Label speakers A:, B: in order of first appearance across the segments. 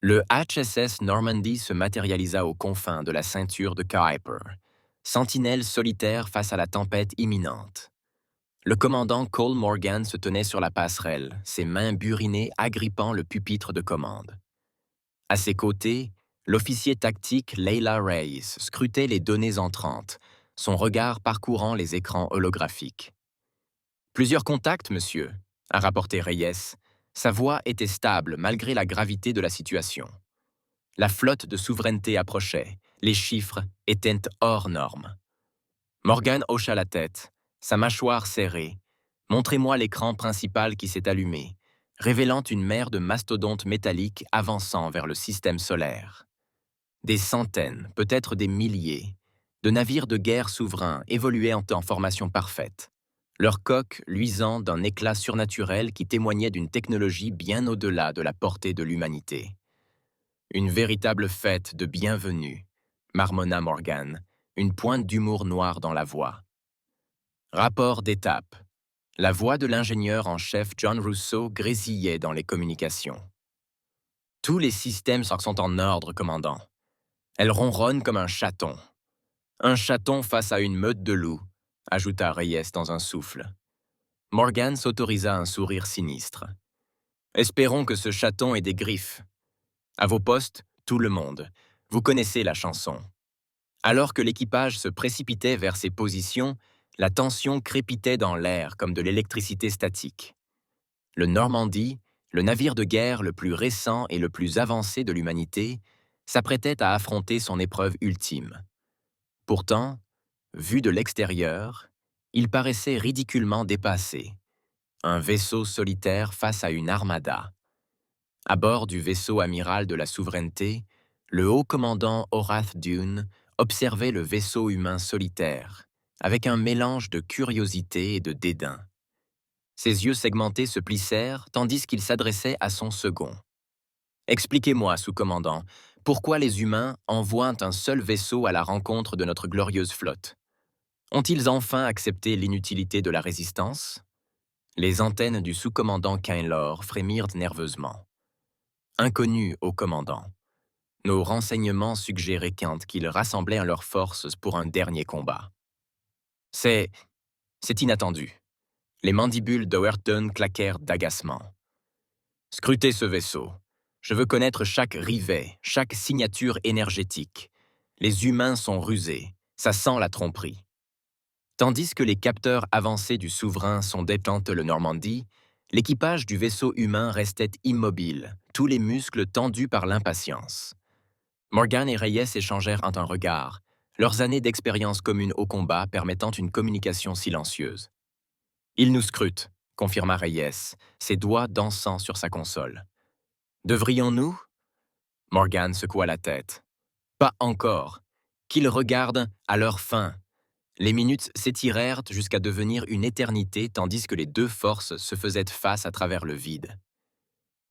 A: Le HSS Normandy se matérialisa aux confins de la ceinture de Kuiper, sentinelle solitaire face à la tempête imminente. Le commandant Cole Morgan se tenait sur la passerelle, ses mains burinées agrippant le pupitre de commande. À ses côtés, l'officier tactique Leila Reyes scrutait les données entrantes, son regard parcourant les écrans holographiques. « Plusieurs contacts, monsieur », a rapporté Reyes. Sa voix était stable malgré la gravité de la situation. La flotte de souveraineté approchait, les chiffres étaient hors normes. Morgan hocha la tête, sa mâchoire serrée. « Montrez-moi l'écran principal qui s'est allumé, révélant une mer de mastodontes métalliques avançant vers le système solaire. Des centaines, peut-être des milliers, de navires de guerre souverains évoluaient en formation parfaite, leurs coques luisant d'un éclat surnaturel qui témoignait d'une technologie bien au-delà de la portée de l'humanité. Une véritable fête de bienvenue, marmonna Morgan, une pointe d'humour noir dans la voix. Rapport d'étape. La voix de l'ingénieur en chef John Russo grésillait dans les communications. Tous les systèmes sont en ordre, commandant. Elle ronronne comme un chaton. Un chaton face à une meute de loups, ajouta Reyes dans un souffle. Morgan s'autorisa un sourire sinistre. Espérons que ce chaton ait des griffes. À vos postes, tout le monde. Vous connaissez la chanson. Alors que l'équipage se précipitait vers ses positions, la tension crépitait dans l'air comme de l'électricité statique. Le Normandy, le navire de guerre le plus récent et le plus avancé de l'humanité, s'apprêtait à affronter son épreuve ultime. Pourtant, vu de l'extérieur, il paraissait ridiculement dépassé. Un vaisseau solitaire face à une armada. À bord du vaisseau amiral de la souveraineté, le haut commandant Horace Dune observait le vaisseau humain solitaire, avec un mélange de curiosité et de dédain. Ses yeux segmentés se plissèrent tandis qu'il s'adressait à son second. « Expliquez-moi, sous-commandant, pourquoi les humains envoient un seul vaisseau à la rencontre de notre glorieuse flotte? Ont-ils enfin accepté l'inutilité de la résistance ?» Les antennes du sous-commandant Kainlor frémirent nerveusement. « Inconnu au commandant. Nos renseignements suggéraient qu'ils rassemblèrent leurs forces pour un dernier combat. » C'est inattendu. Les mandibules d'Owerton claquèrent d'agacement. « Scrutez ce vaisseau. Je veux connaître chaque rivet, chaque signature énergétique. Les humains sont rusés. Ça sent la tromperie. » Tandis que les capteurs avancés du souverain sondaient le Normandie, l'équipage du vaisseau humain restait immobile, tous les muscles tendus par l'impatience. Morgan et Reyes échangèrent un regard, leurs années d'expérience commune au combat permettant une communication silencieuse. « Il nous scrute, confirma Reyes, ses doigts dansant sur sa console. « Devrions-nous » Morgan secoua la tête. « Pas encore. Qu'ils regardent à leur fin. » Les minutes s'étirèrent jusqu'à devenir une éternité tandis que les deux forces se faisaient face à travers le vide.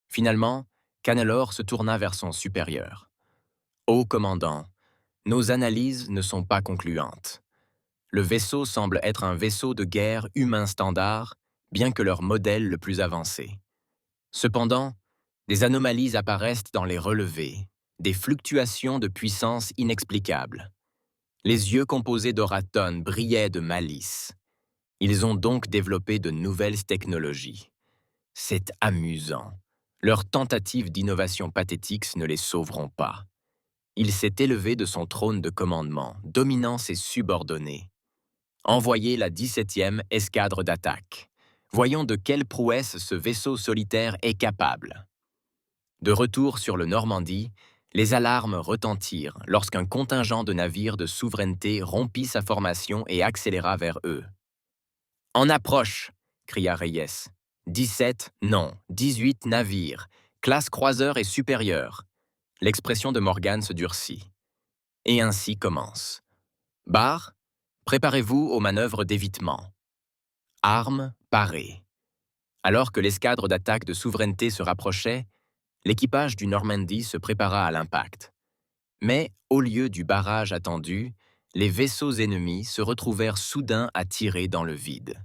A: Finalement, Cannelore se tourna vers son supérieur. « Haut commandant, nos analyses ne sont pas concluantes. Le vaisseau semble être un vaisseau de guerre humain standard, bien que leur modèle le plus avancé. Cependant, des anomalies apparaissent dans les relevés, des fluctuations de puissance inexplicables. Les yeux composés d'oratones brillaient de malice. Ils ont donc développé de nouvelles technologies. C'est amusant. Leurs tentatives d'innovation pathétique ne les sauveront pas. Il s'est élevé de son trône de commandement, dominant ses subordonnés. Envoyez la 17e escadre d'attaque. Voyons de quelle prouesse ce vaisseau solitaire est capable. » De retour sur le Normandie, les alarmes retentirent lorsqu'un contingent de navires de souveraineté rompit sa formation et accéléra vers eux. « En approche !» cria Reyes. « 17, non, 18 navires, classe croiseur et supérieure. » L'expression de Morgan se durcit. Et ainsi commence. Barre, préparez-vous aux manœuvres d'évitement. Armes parées. Alors que l'escadre d'attaque de souveraineté se rapprochait, l'équipage du Normandy se prépara à l'impact. Mais, au lieu du barrage attendu, les vaisseaux ennemis se retrouvèrent soudain à tirer dans le vide.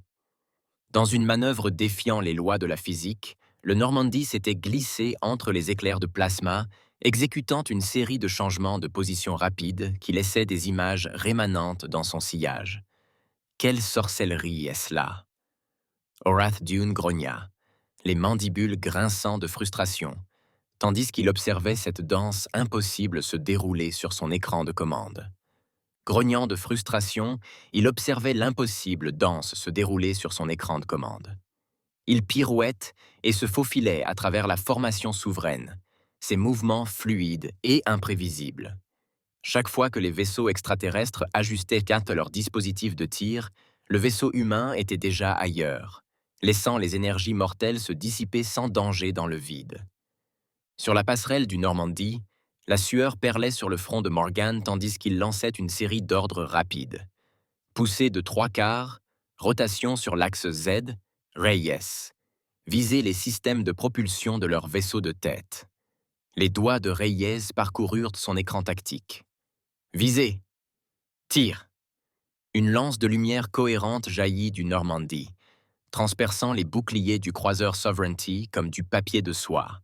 A: Dans une manœuvre défiant les lois de la physique, le Normandy s'était glissé entre les éclairs de plasma exécutant une série de changements de position rapides qui laissaient des images rémanentes dans son sillage. Quelle sorcellerie est-ce là? Horace Dune grogna, les mandibules grinçant de frustration, tandis qu'il observait cette danse impossible se dérouler sur son écran de commande. Grognant de frustration, il observait l'impossible danse se dérouler sur son écran de commande. Il pirouette et se faufilait à travers la formation souveraine, ses mouvements fluides et imprévisibles. Chaque fois que les vaisseaux extraterrestres ajustaient leur dispositif de tir, le vaisseau humain était déjà ailleurs, laissant les énergies mortelles se dissiper sans danger dans le vide. Sur la passerelle du Normandie, la sueur perlait sur le front de Morgan tandis qu'il lançait une série d'ordres rapides. Poussée de 3/4, rotation sur l'axe Z, Reyes. Viser les systèmes de propulsion de leur vaisseau de tête. Les doigts de Reyes parcoururent son écran tactique. Visez. Tire. Une lance de lumière cohérente jaillit du Normandie, transperçant les boucliers du croiseur Sovereignty comme du papier de soie.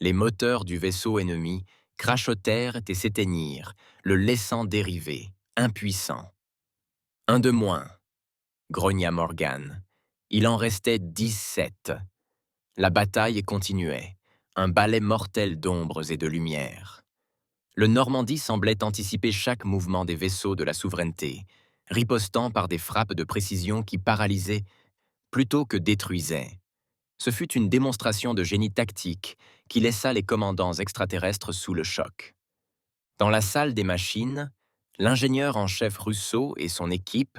A: Les moteurs du vaisseau ennemi crachotèrent et s'éteignirent, le laissant dériver, impuissant. Un de moins, grogna Morgan. Il en restait 17. La bataille continuait, un balai mortel d'ombres et de lumière. Le Normandie semblait anticiper chaque mouvement des vaisseaux de la souveraineté, ripostant par des frappes de précision qui paralysaient plutôt que détruisaient. Ce fut une démonstration de génie tactique qui laissa les commandants extraterrestres sous le choc. Dans la salle des machines, l'ingénieur en chef Russo et son équipe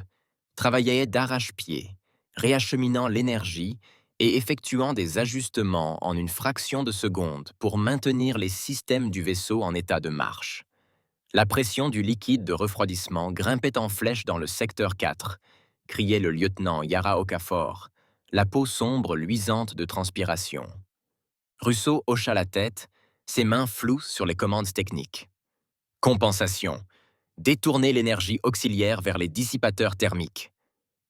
A: travaillaient d'arrache-pied, réacheminant l'énergie et effectuant des ajustements en une fraction de seconde pour maintenir les systèmes du vaisseau en état de marche. La pression du liquide de refroidissement grimpait en flèche dans le secteur 4, criait le lieutenant Yara Okafor, la peau sombre luisante de transpiration. Russo hocha la tête, ses mains floues sur les commandes techniques. Compensation. Détourner l'énergie auxiliaire vers les dissipateurs thermiques.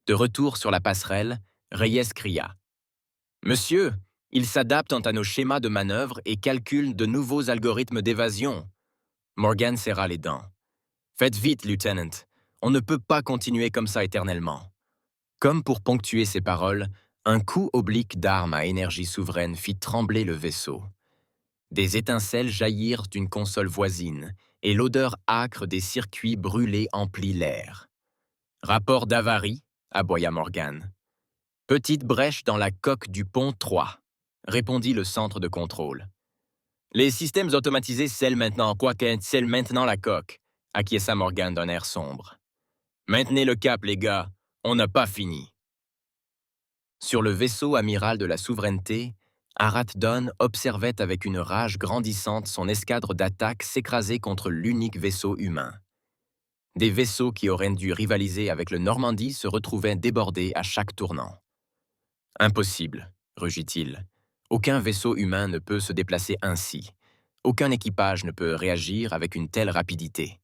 A: De retour sur la passerelle, Reyes cria. « Monsieur, ils s'adaptent à nos schémas de manœuvre et calculent de nouveaux algorithmes d'évasion. » Morgan serra les dents. « Faites vite, Lieutenant. On ne peut pas continuer comme ça éternellement. » Comme pour ponctuer ses paroles, un coup oblique d'arme à énergie souveraine fit trembler le vaisseau. Des étincelles jaillirent d'une console voisine, et l'odeur âcre des circuits brûlés emplit l'air. « Rapport d'avarie » aboya Morgan. « Petite brèche dans la coque du pont 3 », répondit le centre de contrôle. « Les systèmes automatisés scellent maintenant, quoique scellent maintenant la coque », acquiesça Morgan d'un air sombre. « Maintenez le cap, les gars, on n'a pas fini. » Sur le vaisseau amiral de la souveraineté, Arat Don observait avec une rage grandissante son escadre d'attaque s'écraser contre l'unique vaisseau humain. Des vaisseaux qui auraient dû rivaliser avec le Normandie se retrouvaient débordés à chaque tournant. « Impossible, rugit-il. Aucun vaisseau humain ne peut se déplacer ainsi. Aucun équipage ne peut réagir avec une telle rapidité. »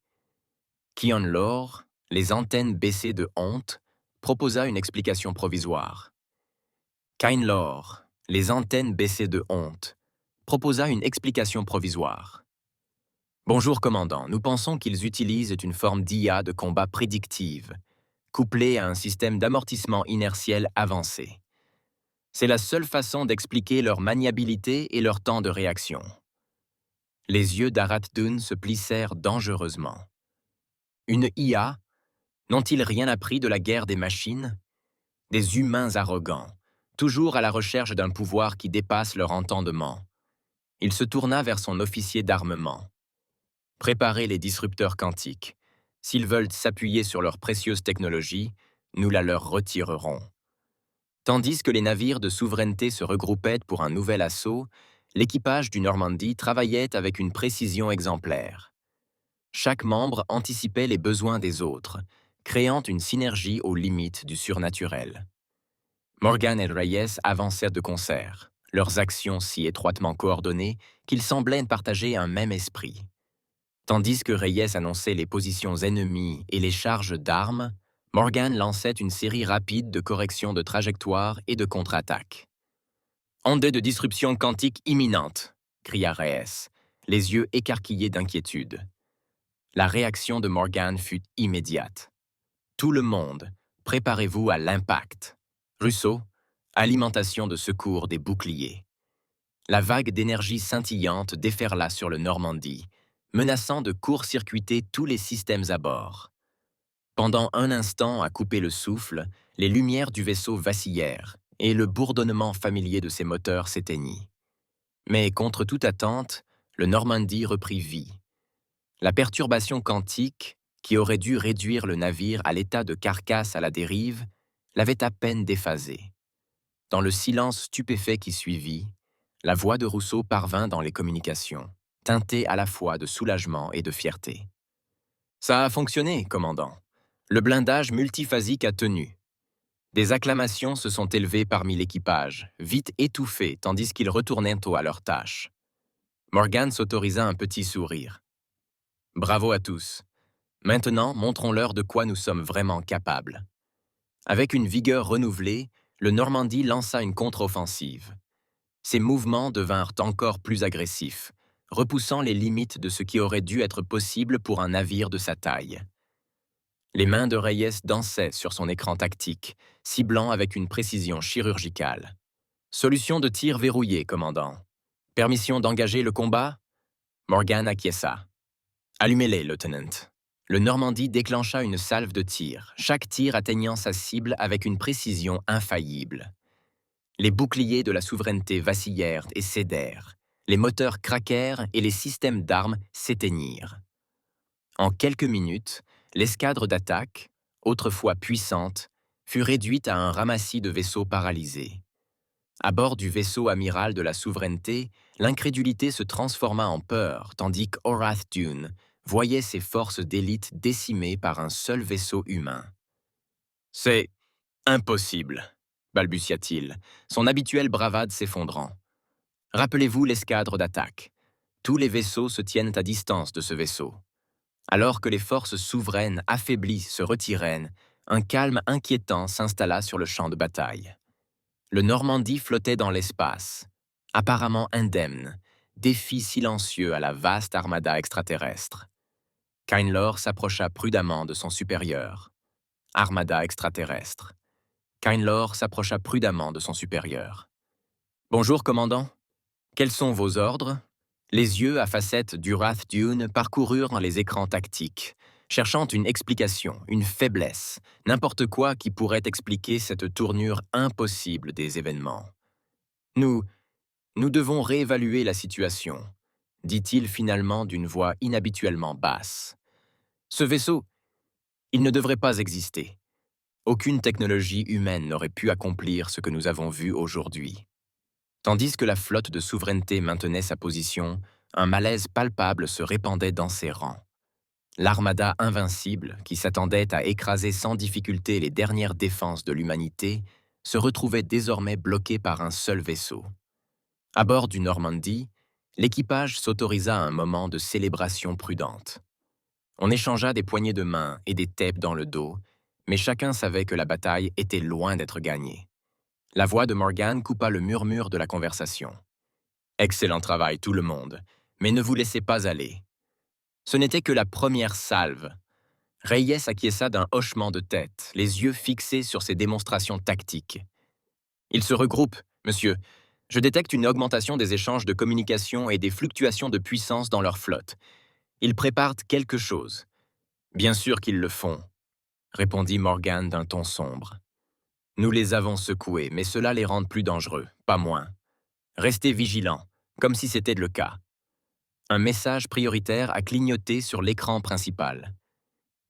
A: Kion Lor, les antennes baissées de honte, proposa une explication provisoire. Kain Lor, les antennes baissées de honte, proposa une explication provisoire. « Bonjour, commandant, nous pensons qu'ils utilisent une forme d'IA de combat prédictive, couplée à un système d'amortissement inertiel avancé. C'est la seule façon d'expliquer leur maniabilité et leur temps de réaction. » Les yeux d'Arat Dun se plissèrent dangereusement. Une IA? N'ont-ils rien appris de la guerre des machines? Des humains arrogants, toujours à la recherche d'un pouvoir qui dépasse leur entendement. Il se tourna vers son officier d'armement. « Préparez les disrupteurs quantiques. S'ils veulent s'appuyer sur leurs précieuses technologies, nous la leur retirerons. » Tandis que les navires de souveraineté se regroupaient pour un nouvel assaut, l'équipage du Normandie travaillait avec une précision exemplaire. Chaque membre anticipait les besoins des autres, créant une synergie aux limites du surnaturel. Morgan et Reyes avancèrent de concert, leurs actions si étroitement coordonnées qu'ils semblaient partager un même esprit. Tandis que Reyes annonçait les positions ennemies et les charges d'armes, Morgan lançait une série rapide de corrections de trajectoire et de contre-attaques. « Ondée de disruption quantique imminente », cria Reyes. les yeux écarquillés d'inquiétude. La réaction de Morgan fut immédiate. Tout le monde, préparez-vous à l'impact. Russo, alimentation de secours des boucliers. La vague d'énergie scintillante déferla sur le Normandie, menaçant de court-circuiter tous les systèmes à bord. Pendant un instant à couper le souffle, les lumières du vaisseau vacillèrent et le bourdonnement familier de ses moteurs s'éteignit. Mais contre toute attente, le Normandie reprit vie. La perturbation quantique, qui aurait dû réduire le navire à l'état de carcasse à la dérive, l'avait à peine déphasé. Dans le silence stupéfait qui suivit, la voix de Rousseau parvint dans les communications, teintée à la fois de soulagement et de fierté. « Ça a fonctionné, commandant. Le blindage multiphasique a tenu. » Des acclamations se sont élevées parmi l'équipage, vite étouffées tandis qu'ils retournaient à leur tâche. Morgan s'autorisa un petit sourire. « Bravo à tous. Maintenant, montrons-leur de quoi nous sommes vraiment capables. » Avec une vigueur renouvelée, le Normandie lança une contre-offensive. Ses mouvements devinrent encore plus agressifs, repoussant les limites de ce qui aurait dû être possible pour un navire de sa taille. Les mains de Reyes dansaient sur son écran tactique, ciblant avec une précision chirurgicale. « Solution de tir verrouillée, commandant. Permission d'engager le combat ?» Morgan acquiesça. « Allumez-les, lieutenant. » Le Normandie déclencha une salve de tir, chaque tir atteignant sa cible avec une précision infaillible. Les boucliers de la souveraineté vacillèrent et cédèrent, les moteurs craquèrent et les systèmes d'armes s'éteignirent. En quelques minutes, l'escadre d'attaque, autrefois puissante, fut réduite à un ramassis de vaisseaux paralysés. À bord du vaisseau amiral de la souveraineté, l'incrédulité se transforma en peur, tandis qu'Horace Dune voyait ses forces d'élite décimées par un seul vaisseau humain. « C'est impossible !» balbutia-t-il, son habituelle bravade s'effondrant. « Rappelez-vous l'escadre d'attaque. Tous les vaisseaux se tiennent à distance de ce vaisseau. » Alors que les forces souveraines affaiblies se retirèrent, un calme inquiétant s'installa sur le champ de bataille. Le Normandie flottait dans l'espace, apparemment indemne, défi silencieux à la vaste armada extraterrestre. Kainlor s'approcha prudemment de son supérieur. Armada extraterrestre. Kainlor s'approcha prudemment de son supérieur. « Bonjour, commandant. Quels sont vos ordres ?» Les yeux à facettes d'Horace Dune parcoururent les écrans tactiques, cherchant une explication, une faiblesse, n'importe quoi qui pourrait expliquer cette tournure impossible des événements. « Nous devons réévaluer la situation, » dit-il finalement d'une voix inhabituellement basse. « Ce vaisseau, il ne devrait pas exister. Aucune technologie humaine n'aurait pu accomplir ce que nous avons vu aujourd'hui. » Tandis que la flotte de souveraineté maintenait sa position, un malaise palpable se répandait dans ses rangs. L'armada invincible, qui s'attendait à écraser sans difficulté les dernières défenses de l'humanité, se retrouvait désormais bloquée par un seul vaisseau. À bord du Normandie, l'équipage s'autorisa un moment de célébration prudente. On échangea des poignées de main et des tapes dans le dos, mais chacun savait que la bataille était loin d'être gagnée. La voix de Morgan coupa le murmure de la conversation. « Excellent travail, tout le monde, mais ne vous laissez pas aller. » Ce n'était que la première salve. Reyes acquiesça d'un hochement de tête, les yeux fixés sur ses démonstrations tactiques. « Ils se regroupent, monsieur. Je détecte une augmentation des échanges de communication et des fluctuations de puissance dans leur flotte. Ils préparent quelque chose. »« Bien sûr qu'ils le font, » répondit Morgan d'un ton sombre. « Nous les avons secoués, mais cela les rend plus dangereux, pas moins. Restez vigilants, comme si c'était le cas. » Un message prioritaire a clignoté sur l'écran principal.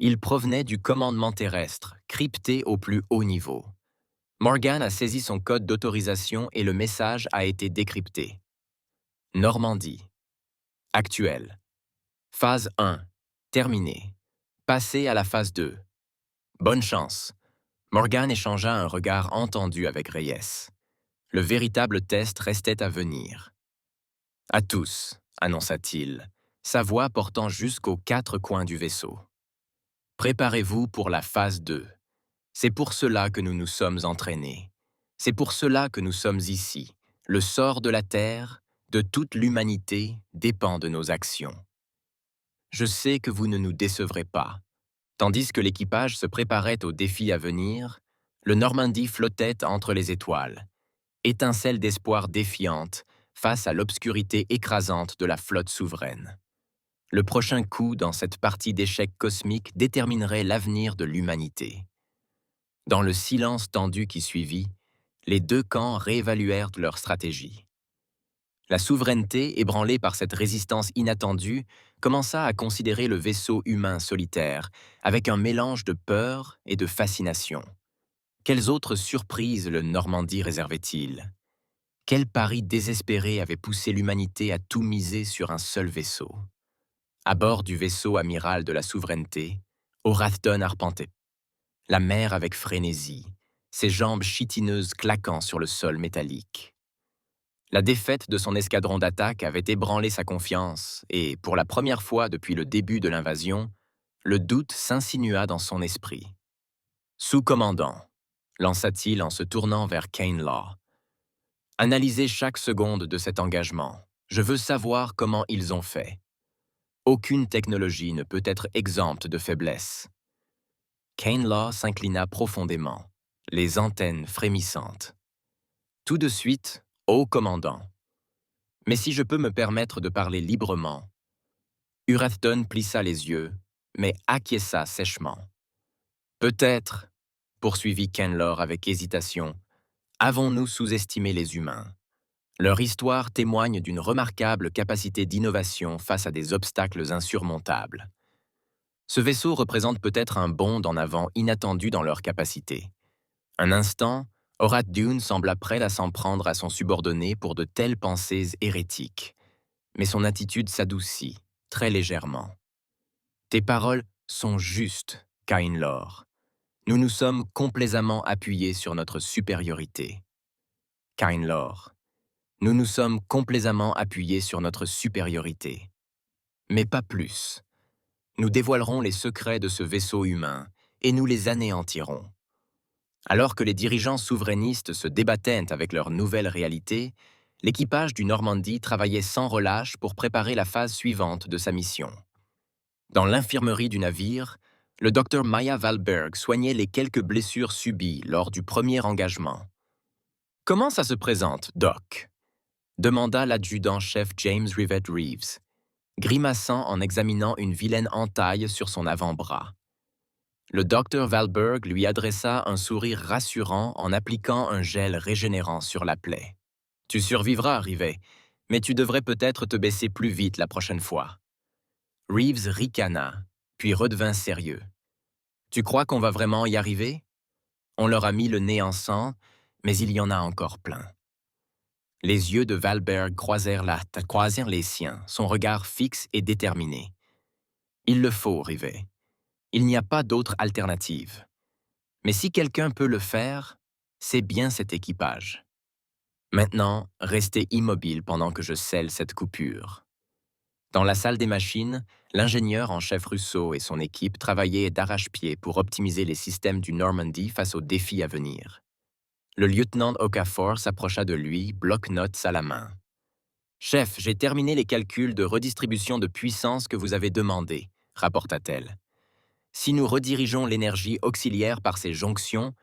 A: Il provenait du commandement terrestre, crypté au plus haut niveau. Morgan a saisi son code d'autorisation et le message a été décrypté. Normandie. Actuel. Phase 1. Terminée. Passez à la phase 2. Bonne chance. Morgan échangea un regard entendu avec Reyes. Le véritable test restait à venir. « À tous », annonça-t-il, sa voix portant jusqu'aux 4 coins du vaisseau. « Préparez-vous pour la phase 2. C'est pour cela que nous nous sommes entraînés. C'est pour cela que nous sommes ici, le sort de la Terre, de toute l'humanité dépend de nos actions. Je sais que vous ne nous décevrez pas. Tandis que l'équipage se préparait aux défis à venir, le Normandie flottait entre les étoiles, étincelle d'espoir défiante face à l'obscurité écrasante de la flotte souveraine. Le prochain coup dans cette partie d'échecs cosmique déterminerait l'avenir de l'humanité. Dans le silence tendu qui suivit, les deux camps réévaluèrent leur stratégie. La souveraineté, ébranlée par cette résistance inattendue, commença à considérer le vaisseau humain solitaire avec un mélange de peur et de fascination. Quelles autres surprises le Normandie réservait-il? Quel pari désespéré avait poussé l'humanité à tout miser sur un seul vaisseau? À bord du vaisseau amiral de la souveraineté, Horathdon arpentait la mer avec frénésie, ses jambes chitineuses claquant sur le sol métallique. La défaite de son escadron d'attaque avait ébranlé sa confiance et, pour la première fois depuis le début de l'invasion, le doute s'insinua dans son esprit. « Sous-commandant », lança-t-il en se tournant vers Kane Law. « Analysez chaque seconde de cet engagement. Je veux savoir comment ils ont fait. Aucune technologie ne peut être exempte de faiblesse. » Kane Law s'inclina profondément, les antennes frémissantes. « Tout de suite, ô commandant. Mais si je peux me permettre de parler librement. » Horathdon plissa les yeux, mais acquiesça sèchement. « Peut-être, » poursuivit Kenlor avec hésitation, « avons-nous sous-estimé les humains. Leur histoire témoigne d'une remarquable capacité d'innovation face à des obstacles insurmontables. Ce vaisseau représente peut-être un bond en avant inattendu dans leur capacité. Un instant, Horathdon sembla prêt à s'en prendre à son subordonné pour de telles pensées hérétiques. Mais son attitude s'adoucit, très légèrement. « Tes paroles sont justes, Kainlor. Nous nous sommes complaisamment appuyés sur notre supériorité. » Kainlor. Nous nous sommes complaisamment appuyés sur notre supériorité. Mais pas plus. Nous dévoilerons les secrets de ce vaisseau humain et nous les anéantirons. Alors que les dirigeants souverainistes se débattaient avec leur nouvelle réalité, l'équipage du Normandie travaillait sans relâche pour préparer la phase suivante de sa mission. Dans l'infirmerie du navire, le docteur Maya Valberg soignait les quelques blessures subies lors du premier engagement. « Comment ça se présente, Doc ?» demanda l'adjudant-chef James Rivett Reeves, grimaçant en examinant une vilaine entaille sur son avant-bras. Le docteur Valberg lui adressa un sourire rassurant en appliquant un gel régénérant sur la plaie. « Tu survivras, Rivet, mais tu devrais peut-être te baisser plus vite la prochaine fois. » Reeves ricana, puis redevint sérieux. « Tu crois qu'on va vraiment y arriver? On leur a mis le nez en sang, mais il y en a encore plein. » Les yeux de Valberg croisèrent les siens, son regard fixe et déterminé. « Il le faut, Rivet. Il n'y a pas d'autre alternative. Mais si quelqu'un peut le faire, c'est bien cet équipage. Maintenant, restez immobile pendant que je scelle cette coupure. » Dans la salle des machines, l'ingénieur en chef Russo et son équipe travaillaient d'arrache-pied pour optimiser les systèmes du Normandie face aux défis à venir. Le lieutenant Okafor s'approcha de lui, bloc-notes à la main. « Chef, j'ai terminé les calculs de redistribution de puissance que vous avez demandés, » rapporta-t-elle. « Si nous redirigeons l'énergie auxiliaire par ces jonctions,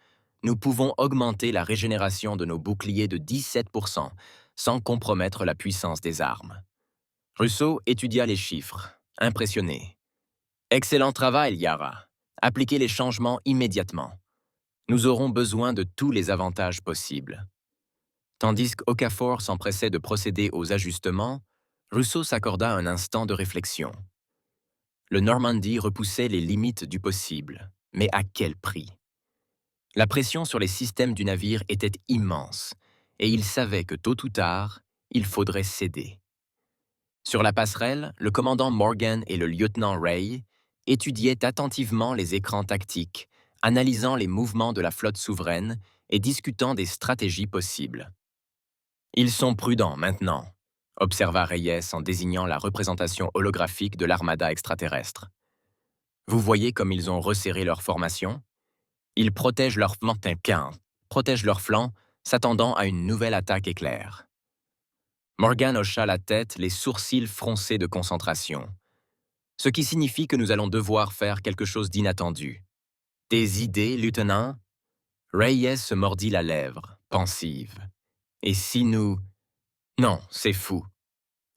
A: nous pouvons augmenter la régénération de nos boucliers de 17% sans compromettre la puissance des armes. » Russo étudia les chiffres, impressionné. « Excellent travail, Yara. Appliquez les changements immédiatement. Nous aurons besoin de tous les avantages possibles. » Tandis qu'Okafor s'empressait de procéder aux ajustements, Russo s'accorda un instant de réflexion. Le Normandie repoussait les limites du possible, mais à quel prix? La pression sur les systèmes du navire était immense, et il savait que tôt ou tard, il faudrait céder. Sur la passerelle, le commandant Morgan et le lieutenant Ray étudiaient attentivement les écrans tactiques, analysant les mouvements de la flotte souveraine et discutant des stratégies possibles. « Ils sont prudents maintenant », observa Reyes en désignant la représentation holographique de l'armada extraterrestre. « Vous voyez comme ils ont resserré leur formation? Ils protègent leurs flancs, s'attendant à une nouvelle attaque éclair. » Morgan hocha la tête, les sourcils froncés de concentration. Ce qui signifie que nous allons devoir faire quelque chose d'inattendu. Des idées, lieutenant? Reyes se mordit la lèvre, pensive. Et si nous... Non, c'est fou.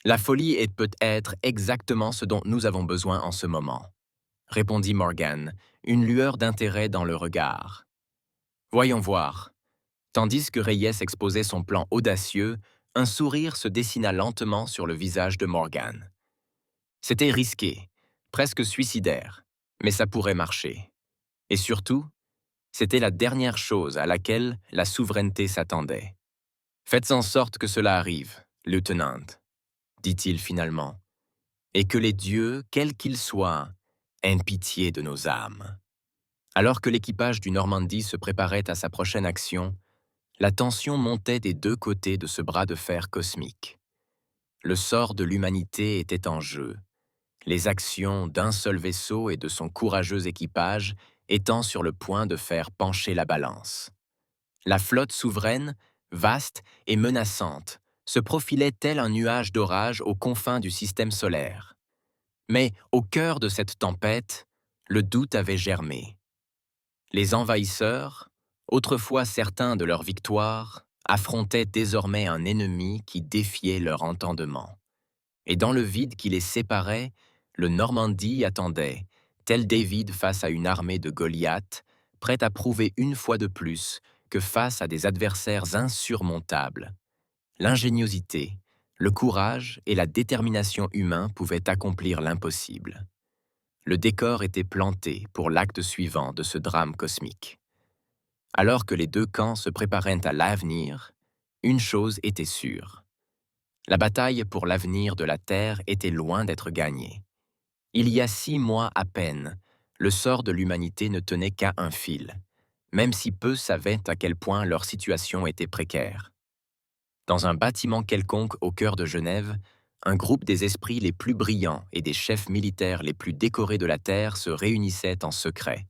A: La folie est peut-être exactement ce dont nous avons besoin en ce moment, répondit Morgan, une lueur d'intérêt dans le regard. Voyons voir. Tandis que Reyes exposait son plan audacieux, un sourire se dessina lentement sur le visage de Morgan. C'était risqué, presque suicidaire, mais ça pourrait marcher. Et surtout, c'était la dernière chose à laquelle la souveraineté s'attendait. Faites en sorte que cela arrive, lieutenant, dit-il finalement, et que les dieux, quels qu'ils soient, aient pitié de nos âmes. Alors que l'équipage du Normandie se préparait à sa prochaine action, la tension montait des deux côtés de ce bras de fer cosmique. Le sort de l'humanité était en jeu, les actions d'un seul vaisseau et de son courageux équipage étant sur le point de faire pencher la balance. La flotte souveraine, vaste et menaçante, se profilait tel un nuage d'orage aux confins du système solaire. Mais au cœur de cette tempête, le doute avait germé. Les envahisseurs, autrefois certains de leur victoire, affrontaient désormais un ennemi qui défiait leur entendement. Et dans le vide qui les séparait, le Normandie attendait, tel David face à une armée de Goliath, prêt à prouver une fois de plus que face à des adversaires insurmontables, l'ingéniosité, le courage et la détermination humains pouvaient accomplir l'impossible. Le décor était planté pour l'acte suivant de ce drame cosmique. Alors que les deux camps se préparaient à l'avenir, une chose était sûre. La bataille pour l'avenir de la Terre était loin d'être gagnée. Il y a 6 mois à peine, le sort de l'humanité ne tenait qu'à un fil, même si peu savaient à quel point leur situation était précaire. Dans un bâtiment quelconque au cœur de Genève, un groupe des esprits les plus brillants et des chefs militaires les plus décorés de la Terre se réunissaient en secret,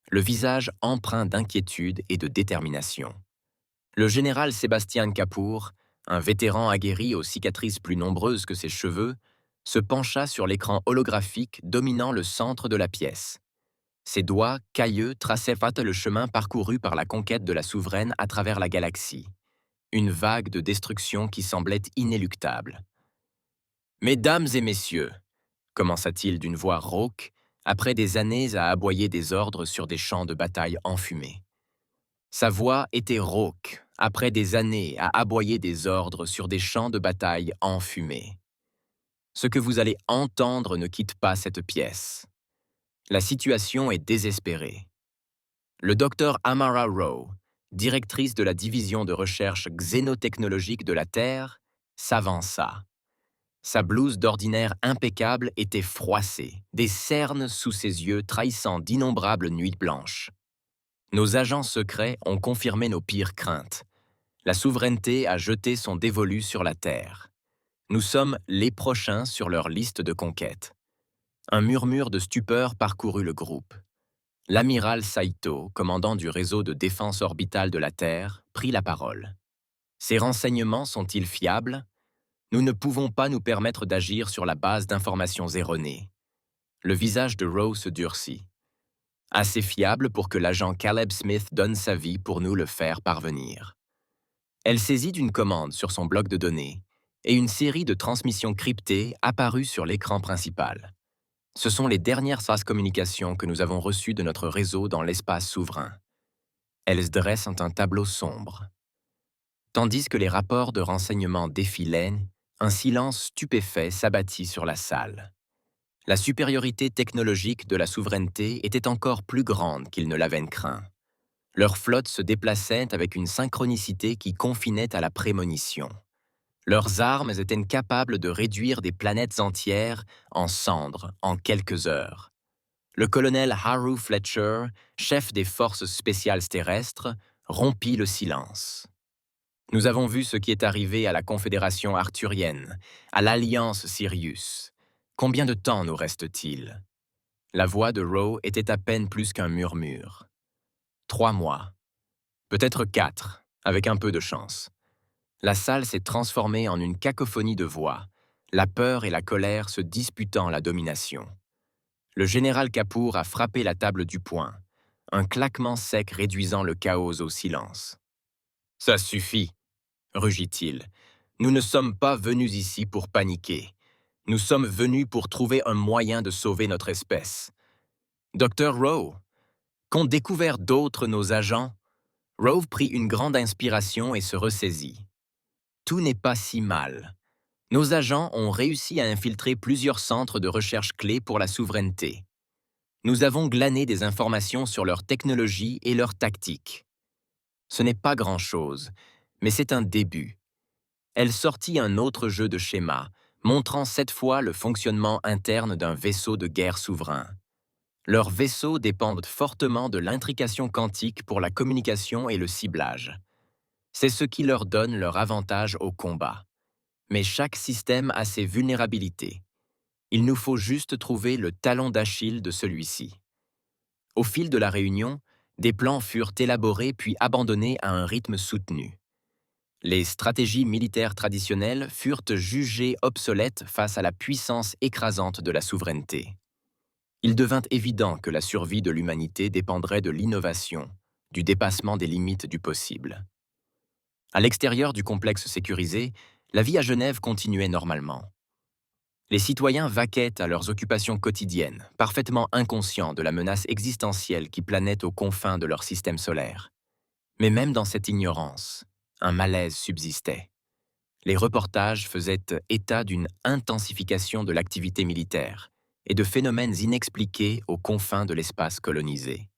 A: le visage empreint d'inquiétude et de détermination. Le général Sébastien Capour, un vétéran aguerri aux cicatrices plus nombreuses que ses cheveux, se pencha sur l'écran holographique dominant le centre de la pièce. Ses doigts, cailleux, traçaient le chemin parcouru par la conquête de la souveraine à travers la galaxie. Une vague de destruction qui semblait inéluctable. « Mesdames et messieurs », commença-t-il d'une voix rauque, après des années à aboyer des ordres sur des champs de bataille enfumés. Sa voix était rauque, après des années à aboyer des ordres sur des champs de bataille enfumés. Ce que vous allez entendre ne quitte pas cette pièce. La situation est désespérée. Le docteur Amara Rowe, directrice de la division de recherche xénotechnologique de la Terre, s'avança. Sa blouse d'ordinaire impeccable était froissée, des cernes sous ses yeux trahissant d'innombrables nuits blanches. Nos agents secrets ont confirmé nos pires craintes. La souveraineté a jeté son dévolu sur la Terre. Nous sommes les prochains sur leur liste de conquête. Un murmure de stupeur parcourut le groupe. L'amiral Saito, commandant du réseau de défense orbitale de la Terre, prit la parole. Ces renseignements sont-ils fiables? Nous ne pouvons pas nous permettre d'agir sur la base d'informations erronées. Le visage de Rowe se durcit. Assez fiable pour que l'agent Caleb Smith donne sa vie pour nous le faire parvenir. Elle saisit d'une commande sur son bloc de données et une série de transmissions cryptées apparut sur l'écran principal. Ce sont les dernières phases communications que nous avons reçues de notre réseau dans l'espace souverain. Elles dressent un tableau sombre. Tandis que les rapports de renseignement défilaient, un silence stupéfait s'abattit sur la salle. La supériorité technologique de la souveraineté était encore plus grande qu'ils ne l'avaient craint. Leur flotte se déplaçait avec une synchronicité qui confinait à la prémonition. Leurs armes étaient capables de réduire des planètes entières en cendres en quelques heures. Le colonel Haru Fletcher, chef des forces spéciales terrestres, rompit le silence. Nous avons vu ce qui est arrivé à la Confédération arthurienne, à l'Alliance Sirius. Combien de temps nous reste-t-il? La voix de Rowe était à peine plus qu'un murmure. 3 mois. Peut-être 4, avec un peu de chance. La salle s'est transformée en une cacophonie de voix, la peur et la colère se disputant la domination. Le général Kapoor a frappé la table du poing, un claquement sec réduisant le chaos au silence. « Ça suffit !» rugit-il. « Nous ne sommes pas venus ici pour paniquer. Nous sommes venus pour trouver un moyen de sauver notre espèce. Dr. Rowe, qu'ont découvert d'autres nos agents ?» Rowe prit une grande inspiration et se ressaisit. « Tout n'est pas si mal. Nos agents ont réussi à infiltrer plusieurs centres de recherche clés pour la souveraineté. Nous avons glané des informations sur leur technologie et leurs tactiques. Ce n'est pas grand-chose, mais c'est un début. » Elle sortit un autre jeu de schéma, montrant cette fois le fonctionnement interne d'un vaisseau de guerre souverain. Leurs vaisseaux dépendent fortement de l'intrication quantique pour la communication et le ciblage. C'est ce qui leur donne leur avantage au combat. Mais chaque système a ses vulnérabilités. Il nous faut juste trouver le talon d'Achille de celui-ci. Au fil de la réunion, des plans furent élaborés puis abandonnés à un rythme soutenu. Les stratégies militaires traditionnelles furent jugées obsolètes face à la puissance écrasante de la souveraineté. Il devint évident que la survie de l'humanité dépendrait de l'innovation, du dépassement des limites du possible. À l'extérieur du complexe sécurisé, la vie à Genève continuait normalement. Les citoyens vaquaient à leurs occupations quotidiennes, parfaitement inconscients de la menace existentielle qui planait aux confins de leur système solaire. Mais même dans cette ignorance, un malaise subsistait. Les reportages faisaient état d'une intensification de l'activité militaire et de phénomènes inexpliqués aux confins de l'espace colonisé.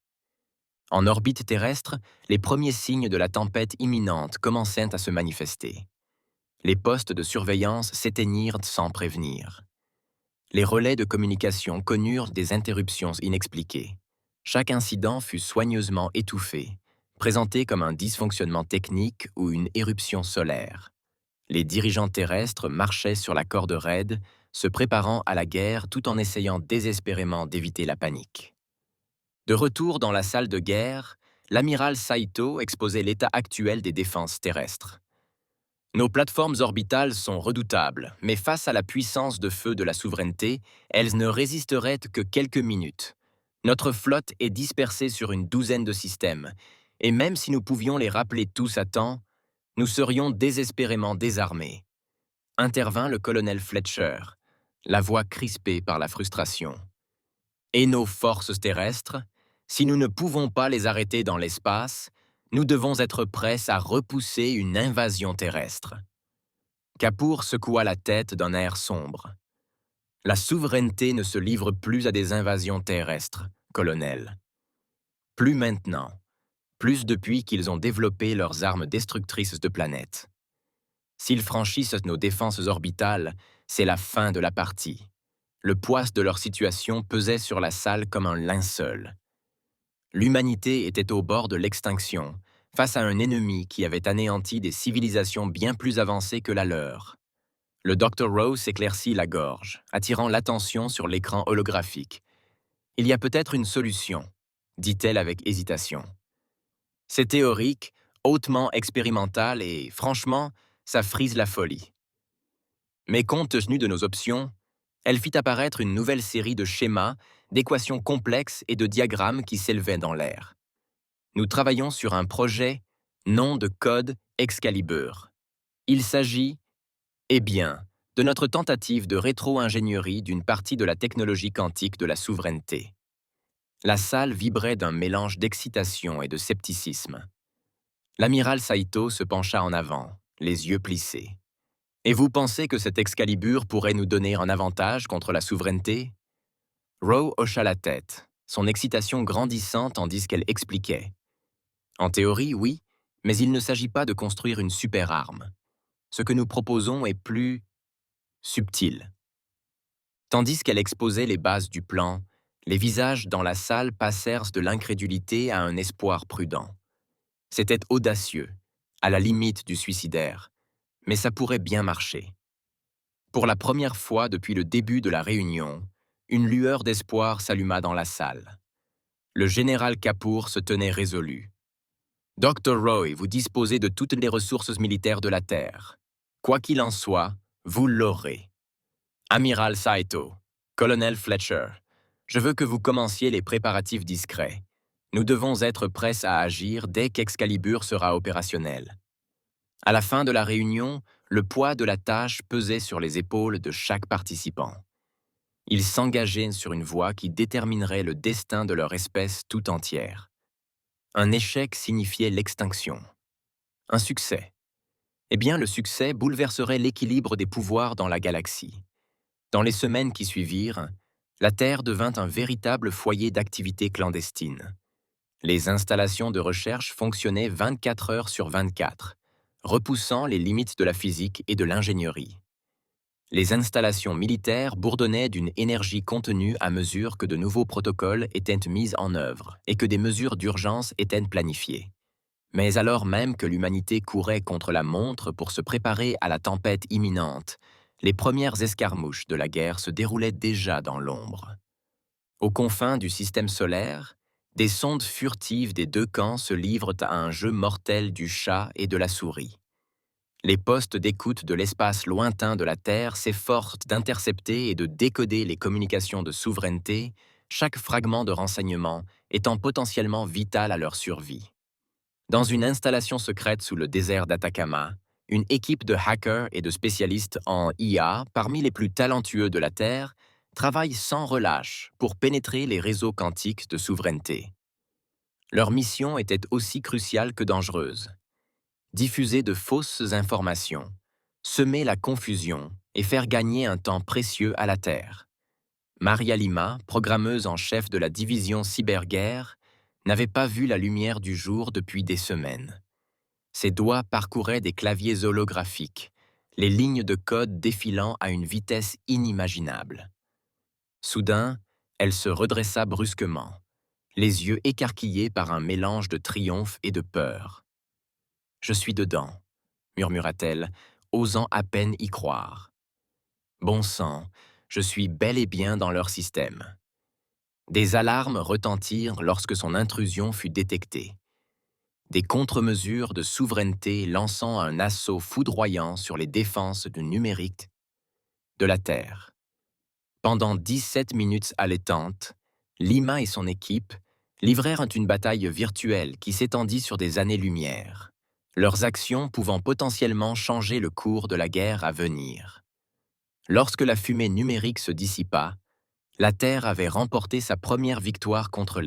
A: En orbite terrestre, les premiers signes de la tempête imminente commençaient à se manifester. Les postes de surveillance s'éteignirent sans prévenir. Les relais de communication connurent des interruptions inexpliquées. Chaque incident fut soigneusement étouffé, présenté comme un dysfonctionnement technique ou une éruption solaire. Les dirigeants terrestres marchaient sur la corde raide, se préparant à la guerre tout en essayant désespérément d'éviter la panique. De retour dans la salle de guerre, l'amiral Saito exposait l'état actuel des défenses terrestres. Nos plateformes orbitales sont redoutables, mais face à la puissance de feu de la souveraineté, elles ne résisteraient que quelques minutes. Notre flotte est dispersée sur une douzaine de systèmes, et même si nous pouvions les rappeler tous à temps, nous serions désespérément désarmés. Intervint le colonel Fletcher, la voix crispée par la frustration. Et nos forces terrestres, si nous ne pouvons pas les arrêter dans l'espace, nous devons être prêts à repousser une invasion terrestre. Kapoor secoua la tête d'un air sombre. La souveraineté ne se livre plus à des invasions terrestres, colonel. Plus maintenant, plus depuis qu'ils ont développé leurs armes destructrices de planètes. S'ils franchissent nos défenses orbitales, c'est la fin de la partie. Le poids de leur situation pesait sur la salle comme un linceul. L'humanité était au bord de l'extinction, face à un ennemi qui avait anéanti des civilisations bien plus avancées que la leur. Le Dr. Rowe s'éclaircit la gorge, attirant l'attention sur l'écran holographique. « Il y a peut-être une solution », dit-elle avec hésitation. « C'est théorique, hautement expérimental et, franchement, ça frise la folie. » Mais compte tenu de nos options, elle fit apparaître une nouvelle série de schémas, d'équations complexes et de diagrammes qui s'élevaient dans l'air. Nous travaillons sur un projet, nom de code Excalibur. Il s'agit, eh bien, de notre tentative de rétro-ingénierie d'une partie de la technologie quantique de la souveraineté. La salle vibrait d'un mélange d'excitation et de scepticisme. L'amiral Saito se pencha en avant, les yeux plissés. « Et vous pensez que cet Excalibur pourrait nous donner un avantage contre la souveraineté ?» Rowe hocha la tête, son excitation grandissant tandis qu'elle expliquait. « En théorie, oui, mais il ne s'agit pas de construire une super-arme. Ce que nous proposons est plus subtil. » Tandis qu'elle exposait les bases du plan, les visages dans la salle passèrent de l'incrédulité à un espoir prudent. C'était audacieux, à la limite du suicidaire, mais ça pourrait bien marcher. Pour la première fois depuis le début de la réunion, une lueur d'espoir s'alluma dans la salle. Le général Kapoor se tenait résolu. « Dr. Roy, vous disposez de toutes les ressources militaires de la Terre. Quoi qu'il en soit, vous l'aurez. Amiral Saito, Colonel Fletcher, je veux que vous commenciez les préparatifs discrets. Nous devons être prêts à agir dès qu'Excalibur sera opérationnel. À la fin de la réunion, le poids de la tâche pesait sur les épaules de chaque participant. Ils s'engageaient sur une voie qui déterminerait le destin de leur espèce tout entière. Un échec signifiait l'extinction. Un succès. Eh bien, le succès bouleverserait l'équilibre des pouvoirs dans la galaxie. Dans les semaines qui suivirent, la Terre devint un véritable foyer d'activité clandestine. Les installations de recherche fonctionnaient 24 heures sur 24, repoussant les limites de la physique et de l'ingénierie. Les installations militaires bourdonnaient d'une énergie contenue à mesure que de nouveaux protocoles étaient mis en œuvre et que des mesures d'urgence étaient planifiées. Mais alors même que l'humanité courait contre la montre pour se préparer à la tempête imminente, les premières escarmouches de la guerre se déroulaient déjà dans l'ombre. Aux confins du système solaire, des sondes furtives des deux camps se livrent à un jeu mortel du chat et de la souris. Les postes d'écoute de l'espace lointain de la Terre s'efforcent d'intercepter et de décoder les communications de souveraineté, chaque fragment de renseignement étant potentiellement vital à leur survie. Dans une installation secrète sous le désert d'Atacama, une équipe de hackers et de spécialistes en IA, parmi les plus talentueux de la Terre, travaille sans relâche pour pénétrer les réseaux quantiques de souveraineté. Leur mission était aussi cruciale que dangereuse. Diffuser de fausses informations, semer la confusion et faire gagner un temps précieux à la Terre. Maria Lima, programmeuse en chef de la division cyberguerre, n'avait pas vu la lumière du jour depuis des semaines. Ses doigts parcouraient des claviers holographiques, les lignes de code défilant à une vitesse inimaginable. Soudain, elle se redressa brusquement, les yeux écarquillés par un mélange de triomphe et de peur. « Je suis dedans », murmura-t-elle, osant à peine y croire. « Bon sang, je suis bel et bien dans leur système. » Des alarmes retentirent lorsque son intrusion fut détectée. Des contre-mesures de souveraineté lançant un assaut foudroyant sur les défenses du numérique de la Terre. Pendant 17 minutes allaitantes, Lima et son équipe livrèrent une bataille virtuelle qui s'étendit sur des années-lumière, leurs actions pouvant potentiellement changer le cours de la guerre à venir. Lorsque la fumée numérique se dissipa, la Terre avait remporté sa première victoire contre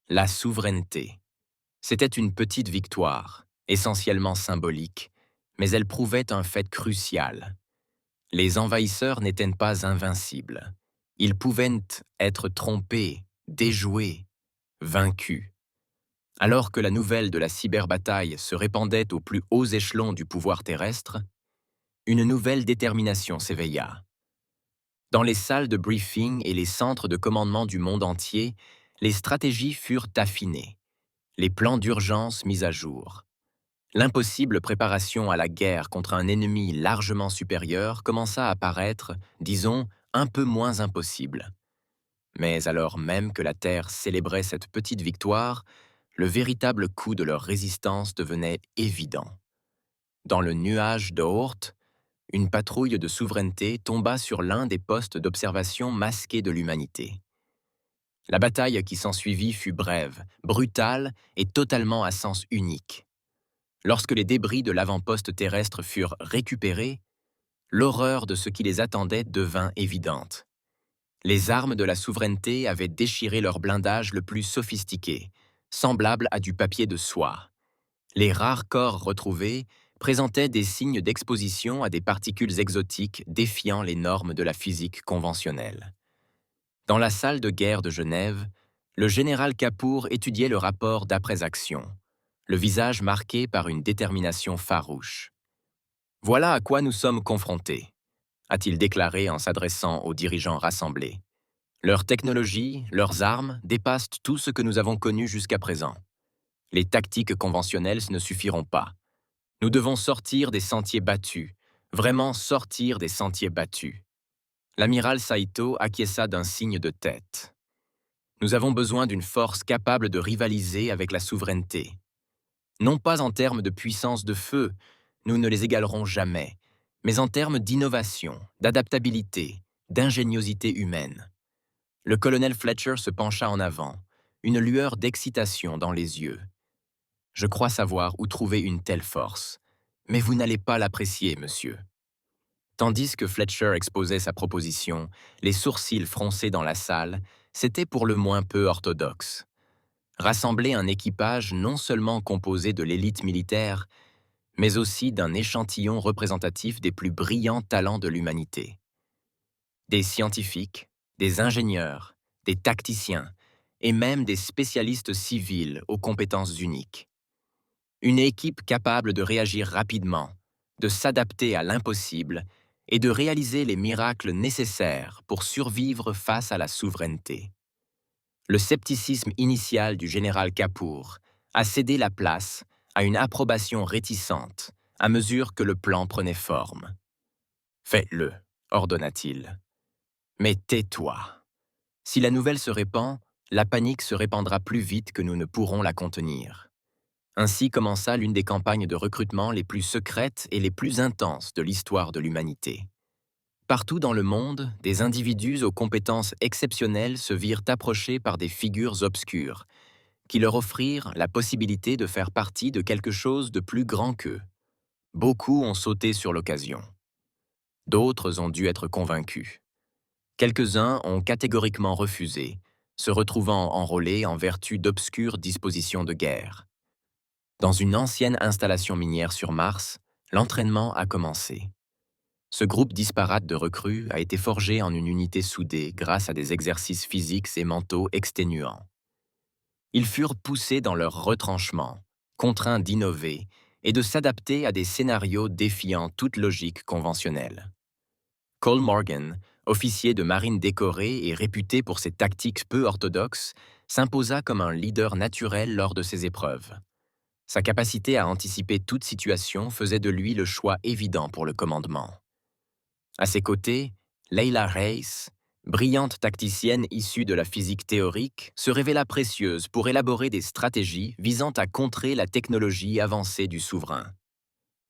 A: la souveraineté. C'était une petite victoire, essentiellement symbolique, mais elle prouvait un fait crucial. Les envahisseurs n'étaient pas invincibles. Ils pouvaient être trompés, déjoués, vaincus. Alors que la nouvelle de la cyberbataille se répandait aux plus hauts échelons du pouvoir terrestre, une nouvelle détermination s'éveilla. Dans les salles de briefing et les centres de commandement du monde entier, les stratégies furent affinées, les plans d'urgence mis à jour. L'impossible préparation à la guerre contre un ennemi largement supérieur commença à paraître, disons, un peu moins impossible. Mais alors même que la Terre célébrait cette petite victoire, le véritable coût de leur résistance devenait évident. Dans le nuage de Oort, une patrouille de souveraineté tomba sur l'un des postes d'observation masqués de l'humanité. La bataille qui s'ensuivit fut brève, brutale et totalement à sens unique. Lorsque les débris de l'avant-poste terrestre furent récupérés, l'horreur de ce qui les attendait devint évidente. Les armes de la souveraineté avaient déchiré leur blindage le plus sophistiqué, semblable à du papier de soie. Les rares corps retrouvés présentaient des signes d'exposition à des particules exotiques défiant les normes de la physique conventionnelle. Dans la salle de guerre de Genève, le général Kapoor étudiait le rapport d'après-action, le visage marqué par une détermination farouche. « Voilà à quoi nous sommes confrontés », a-t-il déclaré en s'adressant aux dirigeants rassemblés. « Leur technologie, leurs armes dépassent tout ce que nous avons connu jusqu'à présent. Les tactiques conventionnelles ne suffiront pas. Nous devons sortir des sentiers battus, vraiment sortir des sentiers battus. » L'amiral Saito acquiesça d'un signe de tête. « Nous avons besoin d'une force capable de rivaliser avec la souveraineté. Non pas en termes de puissance de feu, nous ne les égalerons jamais, mais en termes d'innovation, d'adaptabilité, d'ingéniosité humaine. Le colonel Fletcher se pencha en avant, une lueur d'excitation dans les yeux. Je crois savoir où trouver une telle force, mais vous n'allez pas l'apprécier, monsieur. Tandis que Fletcher exposait sa proposition, les sourcils froncés dans la salle, c'était pour le moins peu orthodoxe. Rassembler un équipage non seulement composé de l'élite militaire, mais aussi d'un échantillon représentatif des plus brillants talents de l'humanité. Des scientifiques, des ingénieurs, des tacticiens, et même des spécialistes civils aux compétences uniques. Une équipe capable de réagir rapidement, de s'adapter à l'impossible et de réaliser les miracles nécessaires pour survivre face à la souveraineté. Le scepticisme initial du général Kapoor a cédé la place à une approbation réticente à mesure que le plan prenait forme. « Faites-le », ordonna-t-il. « Mais tais-toi. Si la nouvelle se répand, la panique se répandra plus vite que nous ne pourrons la contenir. » Ainsi commença l'une des campagnes de recrutement les plus secrètes et les plus intenses de l'histoire de l'humanité. Partout dans le monde, des individus aux compétences exceptionnelles se virent approchés par des figures obscures, qui leur offrirent la possibilité de faire partie de quelque chose de plus grand qu'eux. Beaucoup ont sauté sur l'occasion. D'autres ont dû être convaincus. Quelques-uns ont catégoriquement refusé, se retrouvant enrôlés en vertu d'obscures dispositions de guerre. Dans une ancienne installation minière sur Mars, l'entraînement a commencé. Ce groupe disparate de recrues a été forgé en une unité soudée grâce à des exercices physiques et mentaux exténuants. Ils furent poussés dans leurs retranchements, contraints d'innover et de s'adapter à des scénarios défiant toute logique conventionnelle. Cole Morgan, officier de marine décoré et réputé pour ses tactiques peu orthodoxes, s'imposa comme un leader naturel lors de ces épreuves. Sa capacité à anticiper toute situation faisait de lui le choix évident pour le commandement. À ses côtés, Leila Reis, brillante tacticienne issue de la physique théorique, se révéla précieuse pour élaborer des stratégies visant à contrer la technologie avancée du souverain.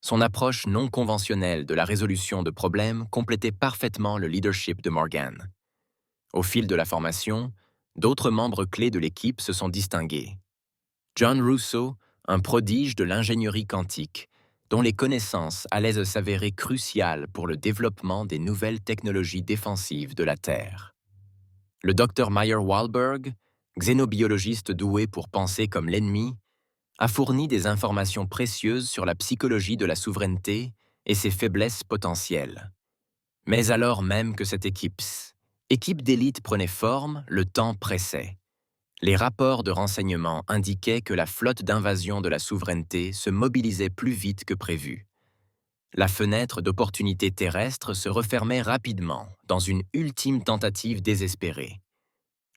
A: Son approche non conventionnelle de la résolution de problèmes complétait parfaitement le leadership de Morgan. Au fil de la formation, d'autres membres clés de l'équipe se sont distingués. John Russo, un prodige de l'ingénierie quantique, dont les connaissances allaient s'avérer cruciales pour le développement des nouvelles technologies défensives de la Terre. Le Dr Meyer Walberg, xénobiologiste doué pour penser comme l'ennemi, a fourni des informations précieuses sur la psychologie de la souveraineté et ses faiblesses potentielles. Mais alors même que cette équipe d'élite prenait forme, le temps pressait. Les rapports de renseignement indiquaient que la flotte d'invasion de la souveraineté se mobilisait plus vite que prévu. La fenêtre d'opportunité terrestre se refermait rapidement dans une ultime tentative désespérée.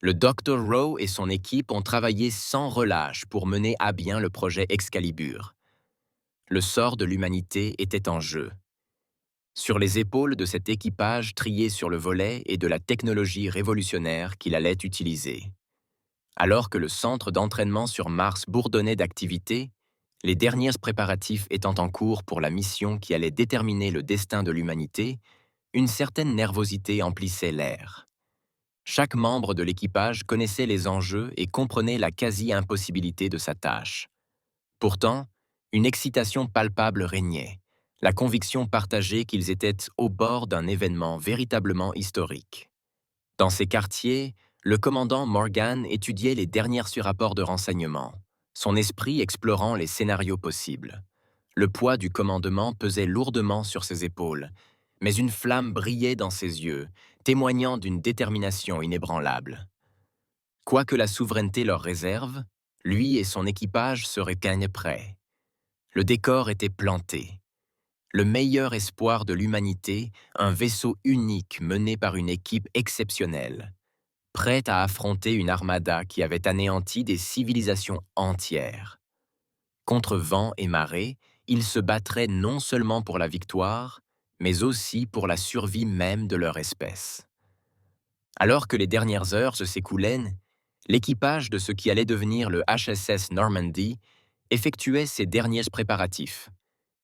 A: Le Dr Rowe et son équipe ont travaillé sans relâche pour mener à bien le projet Excalibur. Le sort de l'humanité était en jeu. Sur les épaules de cet équipage trié sur le volet et de la technologie révolutionnaire qu'il allait utiliser. Alors que le centre d'entraînement sur Mars bourdonnait d'activité, les derniers préparatifs étant en cours pour la mission qui allait déterminer le destin de l'humanité, une certaine nervosité emplissait l'air. Chaque membre de l'équipage connaissait les enjeux et comprenait la quasi-impossibilité de sa tâche. Pourtant, une excitation palpable régnait, la conviction partagée qu'ils étaient au bord d'un événement véritablement historique. Dans ces quartiers, le commandant Morgan étudiait les derniers rapports de renseignement, son esprit explorant les scénarios possibles. Le poids du commandement pesait lourdement sur ses épaules, mais une flamme brillait dans ses yeux, témoignant d'une détermination inébranlable. Quoi que la souveraineté leur réserve, lui et son équipage seraient gagnés prêts. Le décor était planté. Le meilleur espoir de l'humanité, un vaisseau unique mené par une équipe exceptionnelle, prête à affronter une armada qui avait anéanti des civilisations entières. Contre vent et marée, ils se battraient non seulement pour la victoire, mais aussi pour la survie même de leur espèce. Alors que les dernières heures se s'écoulaient, l'équipage de ce qui allait devenir le HSS Normandy effectuaient ces derniers préparatifs,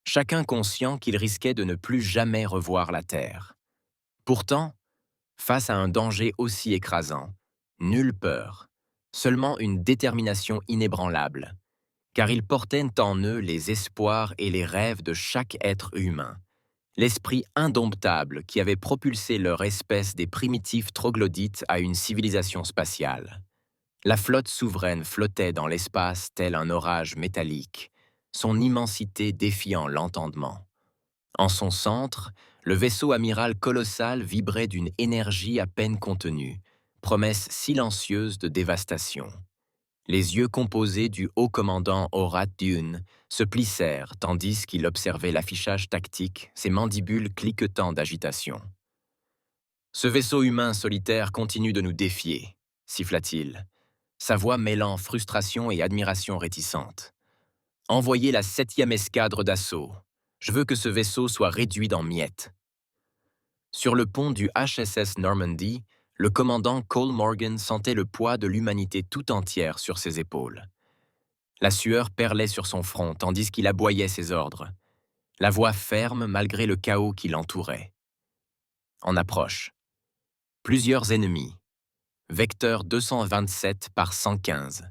A: chacun conscient qu'il risquait de ne plus jamais revoir la Terre. Pourtant, face à un danger aussi écrasant, nulle peur, seulement une détermination inébranlable, car ils portaient en eux les espoirs et les rêves de chaque être humain, l'esprit indomptable qui avait propulsé leur espèce des primitifs troglodytes à une civilisation spatiale. La flotte souveraine flottait dans l'espace tel un orage métallique, son immensité défiant l'entendement. En son centre, le vaisseau amiral colossal vibrait d'une énergie à peine contenue, promesse silencieuse de dévastation. Les yeux composés du haut commandant Horace Dune se plissèrent tandis qu'il observait l'affichage tactique, ses mandibules cliquetant d'agitation. « Ce vaisseau humain solitaire continue de nous défier, siffla-t-il, sa voix mêlant frustration et admiration réticente. Envoyez la 7e escadre d'assaut. Je veux que ce vaisseau soit réduit en miettes. Sur le pont du HSS Normandy, le commandant Cole Morgan sentait le poids de l'humanité tout entière sur ses épaules. La sueur perlait sur son front tandis qu'il aboyait ses ordres, la voix ferme malgré le chaos qui l'entourait. En approche. Plusieurs ennemis. Vecteur 227 par 115.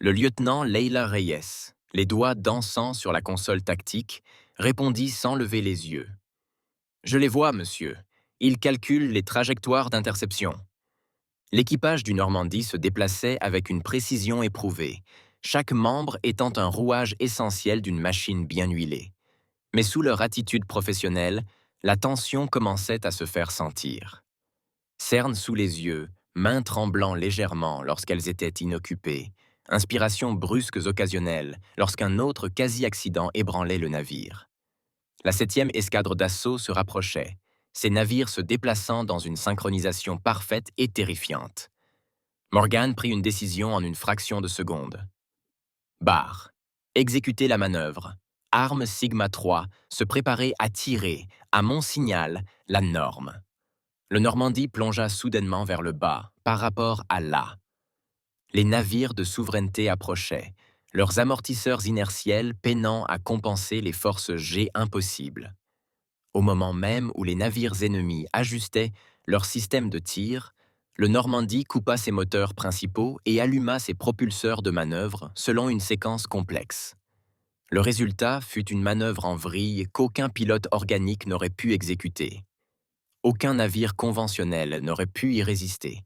A: Le lieutenant Leila Reyes, les doigts dansant sur la console tactique, répondit sans lever les yeux. « Je les vois, monsieur. Ils calculent les trajectoires d'interception. » L'équipage du Normandie se déplaçait avec une précision éprouvée, chaque membre étant un rouage essentiel d'une machine bien huilée. Mais sous leur attitude professionnelle, la tension commençait à se faire sentir. Cernes sous les yeux, mains tremblant légèrement lorsqu'elles étaient inoccupées, inspirations brusques occasionnelles lorsqu'un autre quasi-accident ébranlait le navire. La 7e escadre d'assaut se rapprochait, ses navires se déplaçant dans une synchronisation parfaite et terrifiante. Morgan prit une décision en une fraction de seconde. Barre. Exécuter la manœuvre. Arme Sigma 3, se préparer à tirer, à mon signal, la norme. Le Normandie plongea soudainement vers le bas, par rapport à là. Les navires de souveraineté approchaient, leurs amortisseurs inertiels peinant à compenser les forces G impossibles. Au moment même où les navires ennemis ajustaient leur système de tir, le Normandie coupa ses moteurs principaux et alluma ses propulseurs de manœuvre selon une séquence complexe. Le résultat fut une manœuvre en vrille qu'aucun pilote organique n'aurait pu exécuter. Aucun navire conventionnel n'aurait pu y résister.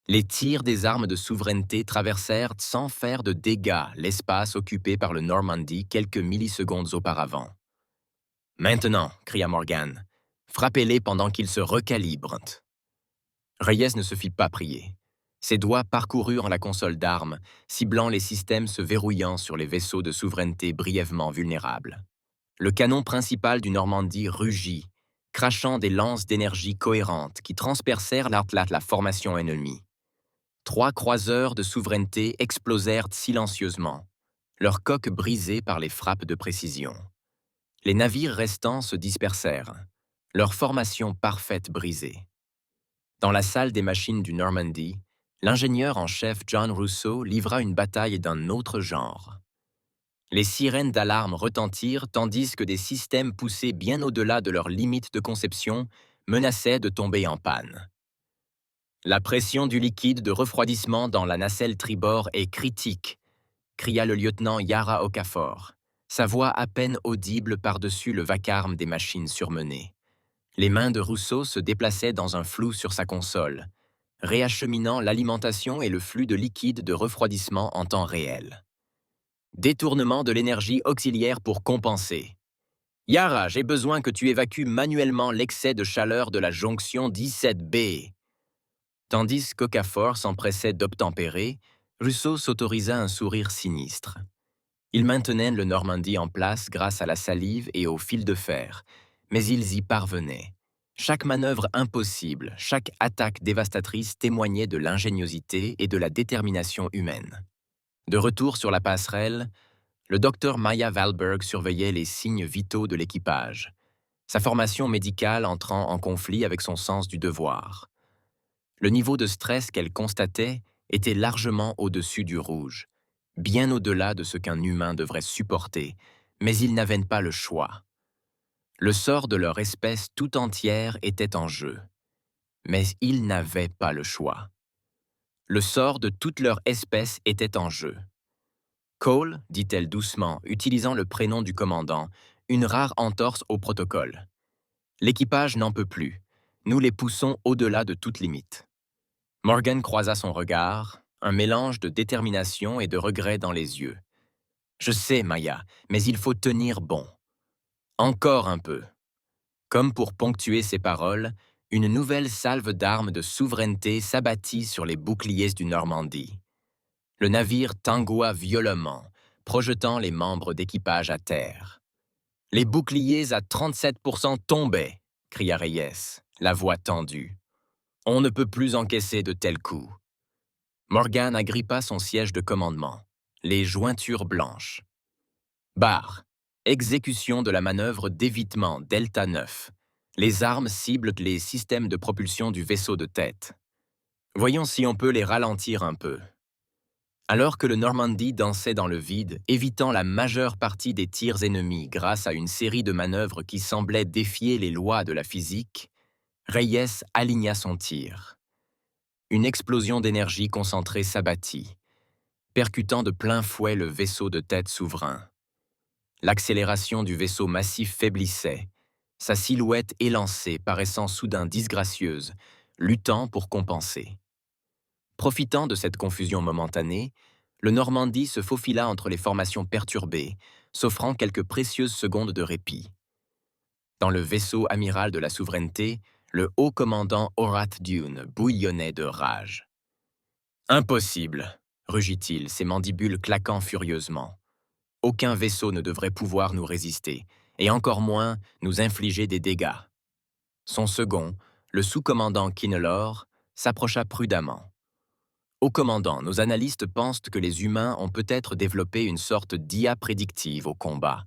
A: Les tirs des armes de souveraineté traversèrent sans faire de dégâts l'espace occupé par le Normandie quelques millisecondes auparavant. « Maintenant !» cria Morgan. « Frappez-les pendant qu'ils se recalibrent. » Reyes ne se fit pas prier. Ses doigts parcoururent la console d'armes, ciblant les systèmes se verrouillant sur les vaisseaux de souveraineté brièvement vulnérables. Le canon principal du Normandie rugit, crachant des lances d'énergie cohérentes qui transpercèrent la formation ennemie. 3 croiseurs de souveraineté explosèrent silencieusement, leurs coques brisées par les frappes de précision. Les navires restants se dispersèrent, leur formation parfaite brisée. Dans la salle des machines du Normandie, l'ingénieur en chef John Rousseau livra une bataille d'un autre genre. Les sirènes d'alarme retentirent tandis que des systèmes poussés bien au-delà de leurs limites de conception menaçaient de tomber en panne. La pression du liquide de refroidissement dans la nacelle tribord est critique, cria le lieutenant Yara Okafor, sa voix à peine audible par-dessus le vacarme des machines surmenées. Les mains de Rousseau se déplaçaient dans un flou sur sa console, réacheminant l'alimentation et le flux de liquide de refroidissement en temps réel. Détournement de l'énergie auxiliaire pour compenser. Yara, j'ai besoin que tu évacues manuellement l'excès de chaleur de la jonction 17B. Tandis qu'Okafor s'empressait d'obtempérer, Rousseau s'autorisa un sourire sinistre. Il maintenait le Normandie en place grâce à la salive et au fil de fer, mais ils y parvenaient. Chaque manœuvre impossible, chaque attaque dévastatrice témoignait de l'ingéniosité et de la détermination humaine. De retour sur la passerelle, le docteur Maya Valberg surveillait les signes vitaux de l'équipage, sa formation médicale entrant en conflit avec son sens du devoir. Le niveau de stress qu'elle constatait était largement au-dessus du rouge, bien au-delà de ce qu'un humain devrait supporter, mais ils n'avaient pas le choix. Le sort de leur espèce tout entière était en jeu, mais ils n'avaient pas le choix. Le sort de toute leur espèce était en jeu. Cole, dit-elle doucement, utilisant le prénom du commandant, une rare entorse au protocole. L'équipage n'en peut plus. Nous les poussons au-delà de toute limite. Morgan croisa son regard, un mélange de détermination et de regret dans les yeux. Je sais, Maya, mais il faut tenir bon. Encore un peu. Comme pour ponctuer ses paroles, une nouvelle salve d'armes de souveraineté s'abattit sur les boucliers du Normandie. Le navire tangua violemment, projetant les membres d'équipage à terre. « Les boucliers à 37% tombaient !» cria Reyes, la voix tendue. « On ne peut plus encaisser de tels coups. » Morgan agrippa son siège de commandement, les jointures blanches. Barre. Exécution de la manœuvre d'évitement Delta 9. Les armes ciblent les systèmes de propulsion du vaisseau de tête. Voyons si on peut les ralentir un peu. Alors que le Normandy dansait dans le vide, évitant la majeure partie des tirs ennemis grâce à une série de manœuvres qui semblaient défier les lois de la physique, Reyes aligna son tir. Une explosion d'énergie concentrée s'abattit, percutant de plein fouet le vaisseau de tête souverain. L'accélération du vaisseau massif faiblissait, sa silhouette élancée paraissant soudain disgracieuse, luttant pour compenser. Profitant de cette confusion momentanée, le Normandie se faufila entre les formations perturbées, s'offrant quelques précieuses secondes de répit. Dans le vaisseau amiral de la souveraineté, le haut commandant Horath Dune bouillonnait de rage. « Impossible !» rugit-il, ses mandibules claquant furieusement. « Aucun vaisseau ne devrait pouvoir nous résister, et encore moins nous infliger des dégâts. » Son second, le sous-commandant Kinnelor, s'approcha prudemment. « Au commandant, nos analystes pensent que les humains ont peut-être développé une sorte d'IA prédictive au combat.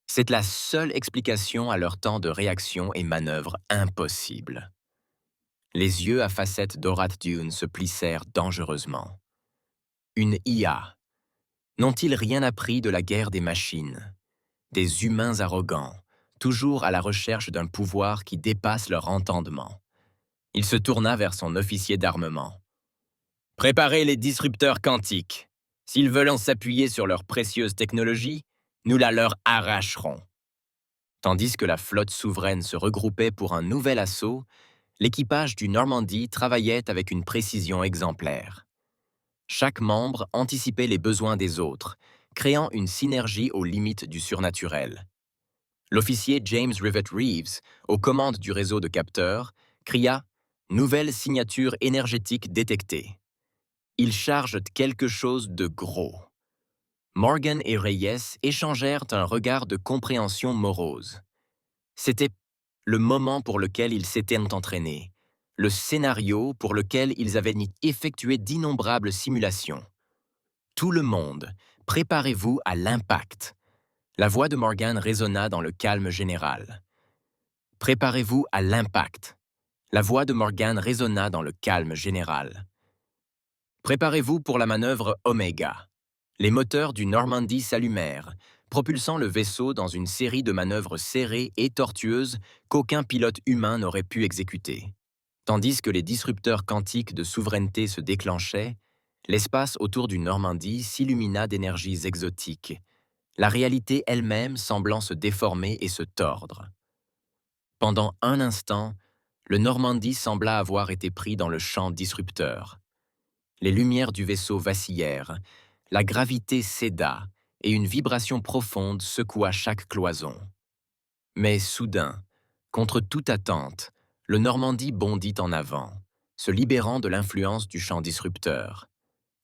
A: C'est la seule explication à leur temps de réaction et manœuvre impossible. » Les yeux à facettes d'Horath Dune se plissèrent dangereusement. Une IA. N'ont-ils rien appris de la guerre des machines? Des humains arrogants, toujours à la recherche d'un pouvoir qui dépasse leur entendement. Il se tourna vers son officier d'armement. « Préparez les disrupteurs quantiques. S'ils veulent en s'appuyer sur leur précieuse technologie, nous la leur arracherons. » Tandis que la flotte souveraine se regroupait pour un nouvel assaut, l'équipage du Normandie travaillait avec une précision exemplaire. Chaque membre anticipait les besoins des autres, créant une synergie aux limites du surnaturel. L'officier James Rivet Reeves, aux commandes du réseau de capteurs, cria « Nouvelle signature énergétique détectée ». Il charge quelque chose de gros. Morgan et Reyes échangèrent un regard de compréhension morose. C'était le moment pour lequel ils s'étaient entraînés, le scénario pour lequel ils avaient effectué d'innombrables simulations. Tout le monde, préparez-vous à l'impact. La voix de Morgan résonna dans le calme général. Préparez-vous à l'impact. La voix de Morgan résonna dans le calme général. Préparez-vous pour la manœuvre Oméga. Les moteurs du Normandie s'allumèrent, propulsant le vaisseau dans une série de manœuvres serrées et tortueuses qu'aucun pilote humain n'aurait pu exécuter. Tandis que les disrupteurs quantiques de souveraineté se déclenchaient, l'espace autour du Normandie s'illumina d'énergies exotiques, la réalité elle-même semblant se déformer et se tordre. Pendant un instant, le Normandie sembla avoir été pris dans le champ disrupteur. Les lumières du vaisseau vacillèrent, la gravité céda et une vibration profonde secoua chaque cloison. Mais soudain, contre toute attente, le Normandie bondit en avant, se libérant de l'influence du champ disrupteur.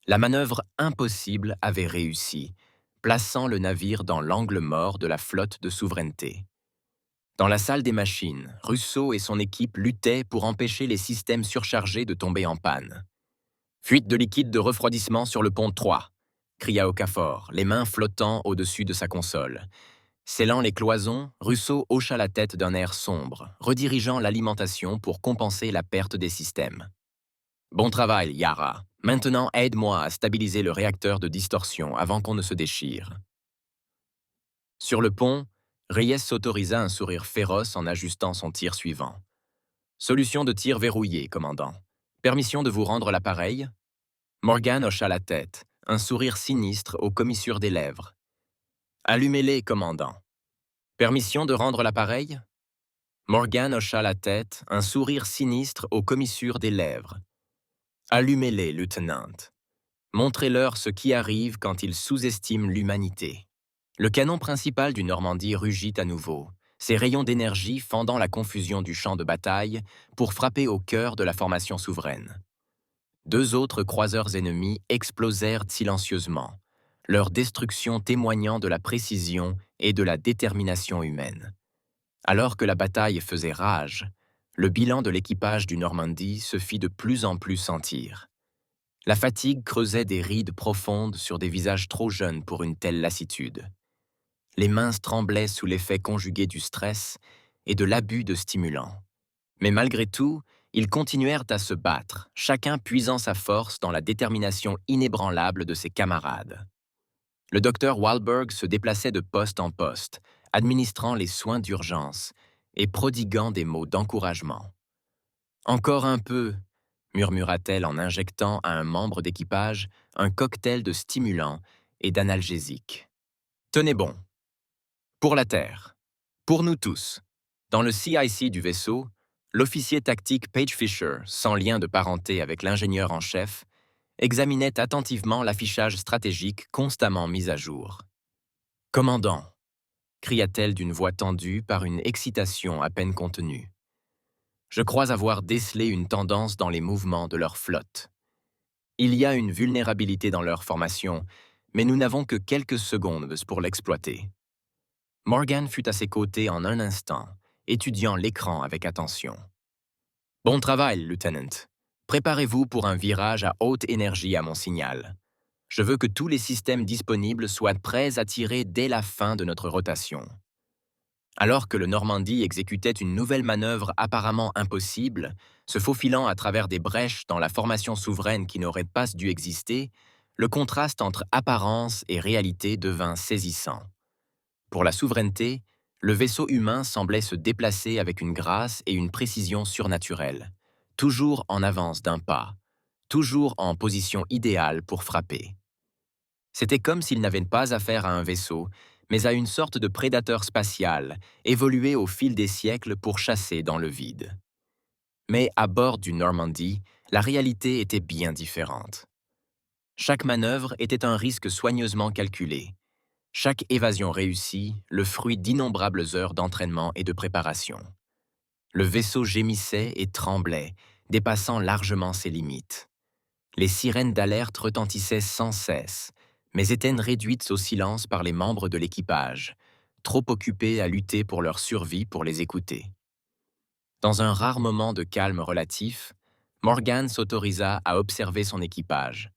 A: La manœuvre impossible avait réussi, plaçant le navire dans l'angle mort de la flotte de souveraineté. Dans la salle des machines, Russo et son équipe luttaient pour empêcher les systèmes surchargés de tomber en panne. « Fuite de liquide de refroidissement sur le pont 3 !» cria Okafor, les mains flottant au-dessus de sa console. Scellant les cloisons, Russo hocha la tête d'un air sombre, redirigeant l'alimentation pour compenser la perte des systèmes. « Bon travail, Yara !» Maintenant, aide-moi à stabiliser le réacteur de distorsion avant qu'on ne se déchire. Sur le pont, Reyes s'autorisa un sourire féroce en ajustant son tir suivant. Solution de tir verrouillée, commandant. Permission de vous rendre l'appareil? Morgan hocha la tête, un sourire sinistre aux commissures des lèvres. Allumez-les, commandant. Permission de rendre l'appareil? Morgan hocha la tête, un sourire sinistre aux commissures des lèvres. Allumez-les, lieutenant. Montrez-leur ce qui arrive quand ils sous-estiment l'humanité. Le canon principal du Normandie rugit à nouveau, ses rayons d'énergie fendant la confusion du champ de bataille pour frapper au cœur de la formation souveraine. Deux autres croiseurs ennemis explosèrent silencieusement, leur destruction témoignant de la précision et de la détermination humaine. Alors que la bataille faisait rage, le bilan de l'équipage du Normandie se fit de plus en plus sentir. La fatigue creusait des rides profondes sur des visages trop jeunes pour une telle lassitude. Les mains tremblaient sous l'effet conjugué du stress et de l'abus de stimulants. Mais malgré tout, ils continuèrent à se battre, chacun puisant sa force dans la détermination inébranlable de ses camarades. Le docteur Wahlberg se déplaçait de poste en poste, administrant les soins d'urgence et prodiguant des mots d'encouragement. « Encore un peu », murmura-t-elle en injectant à un membre d'équipage un cocktail de stimulants et d'analgésiques. « Tenez bon. Pour la Terre. Pour nous tous. » Dans le CIC du vaisseau, l'officier tactique Paige Fisher, sans lien de parenté avec l'ingénieur en chef, examinait attentivement l'affichage stratégique constamment mis à jour. « Commandant !» cria-t-elle d'une voix tendue par une excitation à peine contenue. « Je crois avoir décelé une tendance dans les mouvements de leur flotte. Il y a une vulnérabilité dans leur formation, mais nous n'avons que quelques secondes pour l'exploiter. » Morgan fut à ses côtés en un instant, étudiant l'écran avec attention. « Bon travail, lieutenant. Préparez-vous pour un virage à haute énergie à mon signal. Je veux que tous les systèmes disponibles soient prêts à tirer dès la fin de notre rotation. » Alors que le Normandie exécutait une nouvelle manœuvre apparemment impossible, se faufilant à travers des brèches dans la formation souveraine qui n'aurait pas dû exister, le contraste entre apparence et réalité devint saisissant. Pour la souveraineté, le vaisseau humain semblait se déplacer avec une grâce et une précision surnaturelles, toujours en avance d'un pas, toujours en position idéale pour frapper. C'était comme s'il n'avait pas affaire à un vaisseau, mais à une sorte de prédateur spatial, évolué au fil des siècles pour chasser dans le vide. Mais à bord du Normandie, la réalité était bien différente. Chaque manœuvre était un risque soigneusement calculé. Chaque évasion réussie, le fruit d'innombrables heures d'entraînement et de préparation. Le vaisseau gémissait et tremblait, dépassant largement ses limites. Les sirènes d'alerte retentissaient sans cesse, mais étaient réduites au silence par les membres de l'équipage, trop occupés à lutter pour leur survie pour les écouter. Dans un rare moment de calme relatif, Morgan s'autorisa à observer son équipage.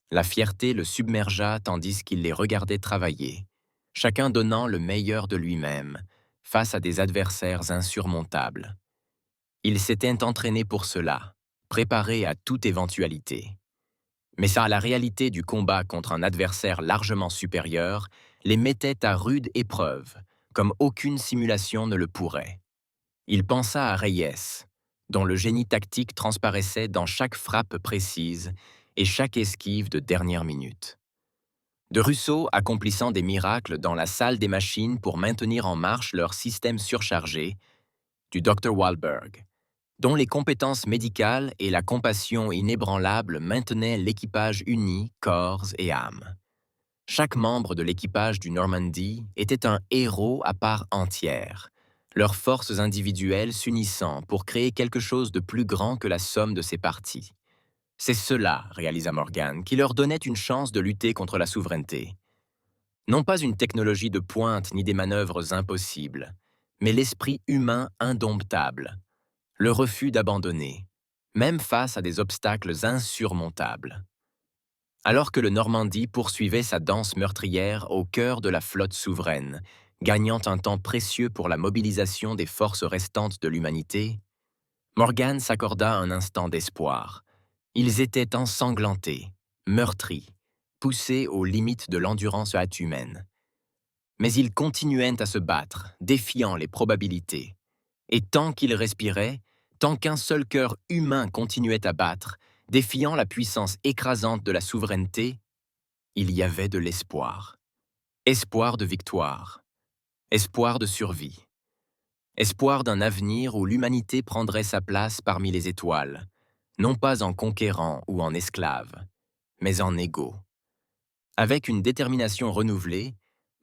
A: La fierté le submergea tandis qu'il les regardait travailler, chacun donnant le meilleur de lui-même, face à des adversaires insurmontables. Il s'était entraîné pour cela, préparé à toute éventualité. Mais ça, la réalité du combat contre un adversaire largement supérieur les mettait à rude épreuve, comme aucune simulation ne le pourrait. Il pensa à Reyes, dont le génie tactique transparaissait dans chaque frappe précise et chaque esquive de dernière minute. De Russo accomplissant des miracles dans la salle des machines pour maintenir en marche leur système surchargé, du Dr. Wahlberg, dont les compétences médicales et la compassion inébranlable maintenaient l'équipage uni, corps et âme. Chaque membre de l'équipage du Normandie était un héros à part entière, leurs forces individuelles s'unissant pour créer quelque chose de plus grand que la somme de ses parties. C'est cela, réalisa Morgan, qui leur donnait une chance de lutter contre la souveraineté. Non pas une technologie de pointe ni des manœuvres impossibles, mais l'esprit humain indomptable, le refus d'abandonner, même face à des obstacles insurmontables. Alors que le Normandie poursuivait sa danse meurtrière au cœur de la flotte souveraine, gagnant un temps précieux pour la mobilisation des forces restantes de l'humanité, Morgan s'accorda un instant d'espoir. Ils étaient ensanglantés, meurtris, poussés aux limites de l'endurance hâte humaine. Mais ils continuaient à se battre, défiant les probabilités. Et tant qu'ils respiraient, tant qu'un seul cœur humain continuait à battre, défiant la puissance écrasante de la souveraineté, il y avait de l'espoir. Espoir de victoire. Espoir de survie. Espoir d'un avenir où l'humanité prendrait sa place parmi les étoiles, non pas en conquérant ou en esclave, mais en égaux. Avec une détermination renouvelée,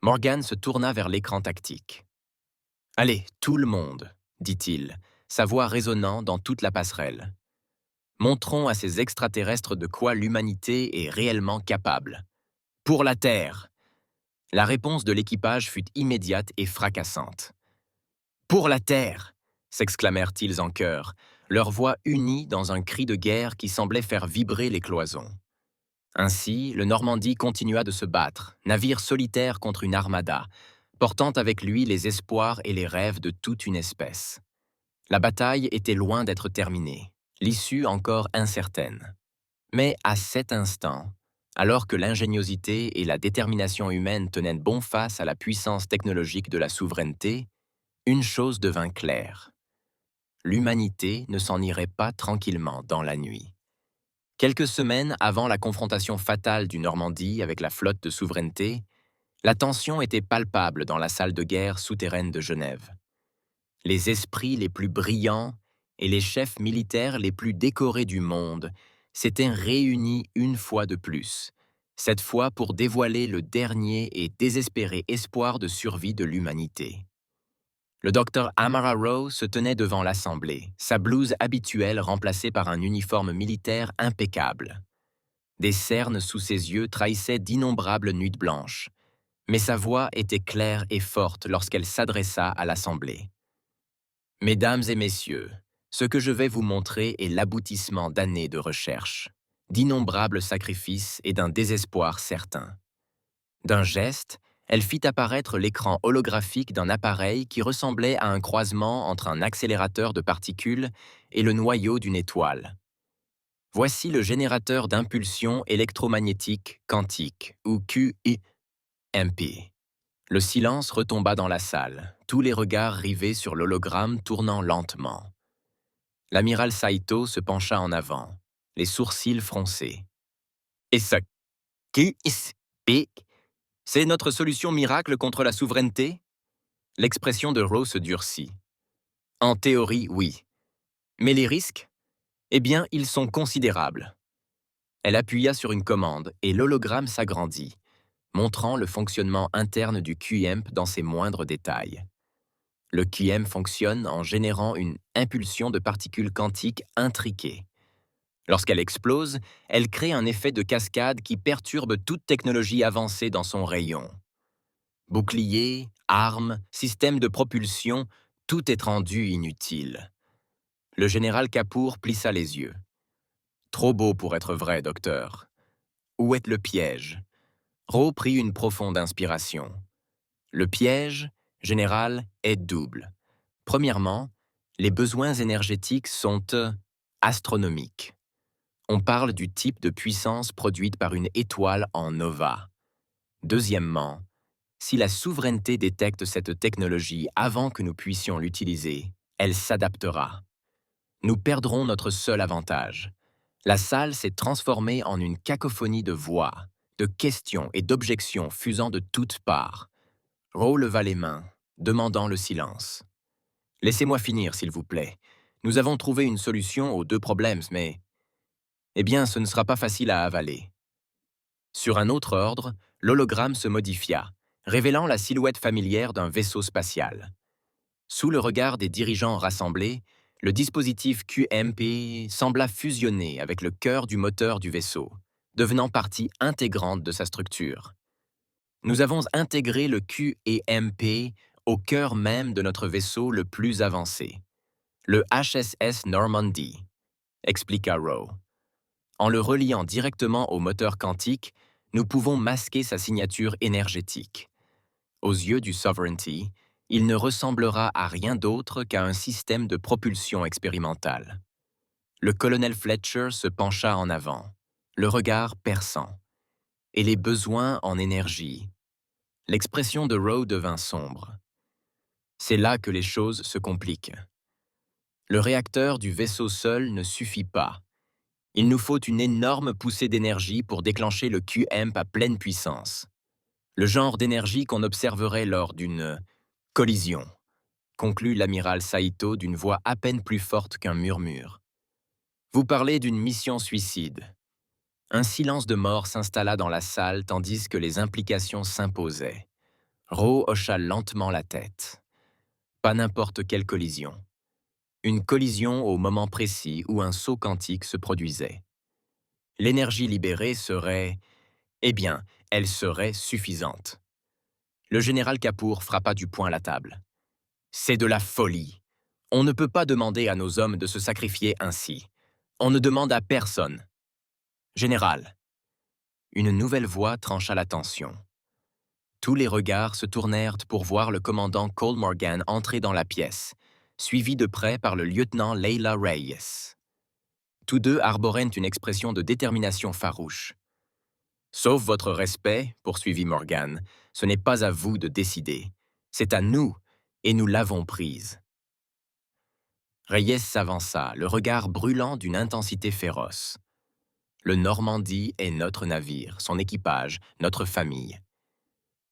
A: Morgan se tourna vers l'écran tactique. « Allez, tout le monde !» dit-il, sa voix résonnant dans toute la passerelle. « Montrons à ces extraterrestres de quoi l'humanité est réellement capable. Pour la Terre !» La réponse de l'équipage fut immédiate et fracassante. « Pour la Terre !» s'exclamèrent-ils en chœur, leurs voix unies dans un cri de guerre qui semblait faire vibrer les cloisons. Ainsi, le Normandie continua de se battre, navire solitaire contre une armada, portant avec lui les espoirs et les rêves de toute une espèce. La bataille était loin d'être terminée, l'issue encore incertaine. Mais à cet instant, alors que l'ingéniosité et la détermination humaine tenaient bon face à la puissance technologique de la souveraineté, une chose devint claire. L'humanité ne s'en irait pas tranquillement dans la nuit. Quelques semaines avant la confrontation fatale du Normandie avec la flotte de souveraineté, la tension était palpable dans la salle de guerre souterraine de Genève. Les esprits les plus brillants et les chefs militaires les plus décorés du monde s'étaient réunis une fois de plus, cette fois pour dévoiler le dernier et désespéré espoir de survie de l'humanité. Le docteur Amara Rowe se tenait devant l'Assemblée, sa blouse habituelle remplacée par un uniforme militaire impeccable. Des cernes sous ses yeux trahissaient d'innombrables nuits blanches, mais sa voix était claire et forte lorsqu'elle s'adressa à l'Assemblée. « Mesdames et messieurs, ce que je vais vous montrer est l'aboutissement d'années de recherche, d'innombrables sacrifices et d'un désespoir certain. » D'un geste, elle fit apparaître l'écran holographique d'un appareil qui ressemblait à un croisement entre un accélérateur de particules et le noyau d'une étoile. Voici le générateur d'impulsion électromagnétique quantique, ou QIMP. Le silence retomba dans la salle, tous les regards rivés sur l'hologramme tournant lentement. L'amiral Saito se pencha en avant, les sourcils froncés. « Et ça, QIMP, c'est notre solution miracle contre la souveraineté ?» L'expression de Rowe se durcit. « En théorie, oui. Mais les risques ? Eh bien, ils sont considérables. » Elle appuya sur une commande et l'hologramme s'agrandit, montrant le fonctionnement interne du QIMP dans ses moindres détails. Le QIMP fonctionne en générant une impulsion de particules quantiques intriquées. Lorsqu'elle explose, elle crée un effet de cascade qui perturbe toute technologie avancée dans son rayon. Boucliers, armes, systèmes de propulsion, tout est rendu inutile. Le général Kapoor plissa les yeux. « Trop beau pour être vrai, docteur. Où est le piège ?» Rowe prit une profonde inspiration. Le piège, général, est double. Premièrement, les besoins énergétiques sont astronomiques. On parle du type de puissance produite par une étoile en nova. Deuxièmement, si la souveraineté détecte cette technologie avant que nous puissions l'utiliser, elle s'adaptera. Nous perdrons notre seul avantage. La salle s'est transformée en une cacophonie de voix, de questions et d'objections fusant de toutes parts. Rowe leva les mains, demandant le silence. « Laissez-moi finir, s'il vous plaît. Nous avons trouvé une solution aux deux problèmes, mais... Eh bien, ce ne sera pas facile à avaler. » Sur un autre ordre, l'hologramme se modifia, révélant la silhouette familière d'un vaisseau spatial. Sous le regard des dirigeants rassemblés, le dispositif QMP sembla fusionner avec le cœur du moteur du vaisseau, devenant partie intégrante de sa structure. Nous avons intégré le QEMP au cœur même de notre vaisseau le plus avancé, le HSS Normandy, expliqua Rowe. En le reliant directement au moteur quantique, nous pouvons masquer sa signature énergétique. Aux yeux du Sovereignty, il ne ressemblera à rien d'autre qu'à un système de propulsion expérimental. Le colonel Fletcher se pencha en avant, le regard perçant, et les besoins en énergie. L'expression de Rowe devint sombre. C'est là que les choses se compliquent. Le réacteur du vaisseau seul ne suffit pas. Il nous faut une énorme poussée d'énergie pour déclencher le Q-Amp à pleine puissance. Le genre d'énergie qu'on observerait lors d'une collision, conclut l'amiral Saito d'une voix à peine plus forte qu'un murmure. Vous parlez d'une mission suicide. Un silence de mort s'installa dans la salle tandis que les implications s'imposaient. Rowe hocha lentement la tête. Pas n'importe quelle collision. Une collision au moment précis où un saut quantique se produisait. L'énergie libérée serait... Eh bien, elle serait suffisante. Le général Kapoor frappa du poing la table. C'est de la folie. On ne peut pas demander à nos hommes de se sacrifier ainsi. On ne demande à personne. Général. Une nouvelle voix trancha la tension. Tous les regards se tournèrent pour voir le commandant Cole Morgan entrer dans la pièce, suivi de près par le lieutenant Leila Reyes. Tous deux arboraient une expression de détermination farouche. Sauf votre respect, poursuivit Morgan, ce n'est pas à vous de décider. C'est à nous, et nous l'avons prise. Reyes s'avança, le regard brûlant d'une intensité féroce. Le Normandie est notre navire, son équipage, notre famille.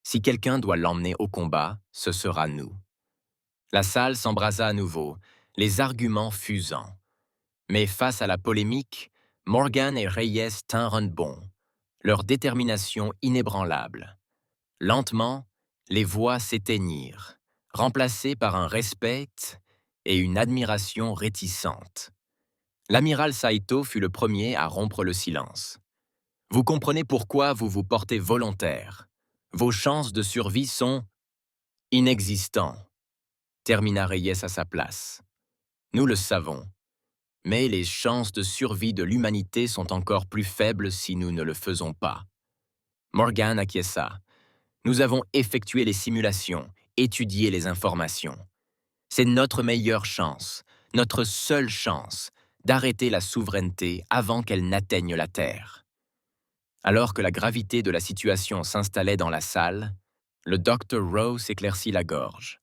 A: Si quelqu'un doit l'emmener au combat, ce sera nous. La salle s'embrasa à nouveau, les arguments fusant. Mais face à la polémique, Morgan et Reyes tinrent bon, leur détermination inébranlable. Lentement, les voix s'éteignirent, remplacées par un respect et une admiration réticente. L'amiral Saito fut le premier à rompre le silence. Vous comprenez pourquoi vous vous portez volontaire. Vos chances de survie sont inexistants, termina Reyes à sa place. Nous le savons, mais les chances de survie de l'humanité sont encore plus faibles si nous ne le faisons pas. Morgan acquiesça. Nous avons effectué les simulations, étudié les informations. C'est notre meilleure chance, notre seule chance, d'arrêter la souveraineté avant qu'elle n'atteigne la Terre. Alors que la gravité de la situation s'installait dans la salle, le Dr. Rowe s'éclaircit la gorge.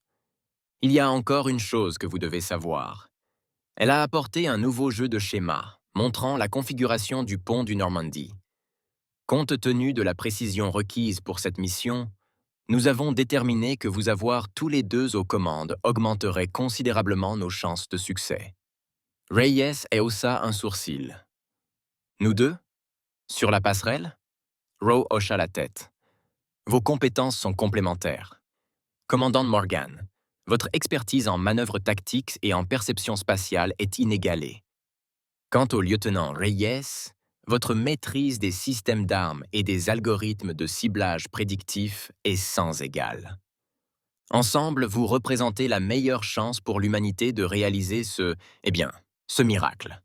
A: Il y a encore une chose que vous devez savoir. Elle a apporté un nouveau jeu de schéma, montrant la configuration du pont du Normandie. Compte tenu de la précision requise pour cette mission, nous avons déterminé que vous avoir tous les deux aux commandes augmenterait considérablement nos chances de succès. Reyes haussa un sourcil. Nous deux? Sur la passerelle? Rowe hocha la tête. Vos compétences sont complémentaires. Commandant Morgan, votre expertise en manœuvres tactiques et en perception spatiale est inégalée. Quant au lieutenant Reyes, votre maîtrise des systèmes d'armes et des algorithmes de ciblage prédictif est sans égal. Ensemble, vous représentez la meilleure chance pour l'humanité de réaliser ce miracle.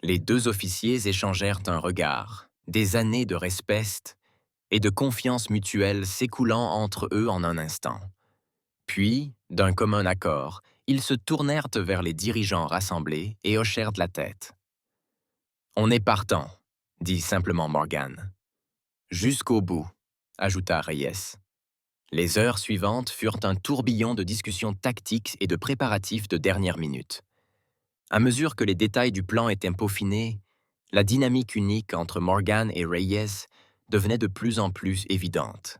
A: Les deux officiers échangèrent un regard, des années de respect et de confiance mutuelle s'écoulant entre eux en un instant. Puis, d'un commun accord, ils se tournèrent vers les dirigeants rassemblés et hochèrent de la tête. « On est partant », dit simplement Morgan. « Jusqu'au bout », ajouta Reyes. Les heures suivantes furent un tourbillon de discussions tactiques et de préparatifs de dernière minute. À mesure que les détails du plan étaient peaufinés, la dynamique unique entre Morgan et Reyes devenait de plus en plus évidente.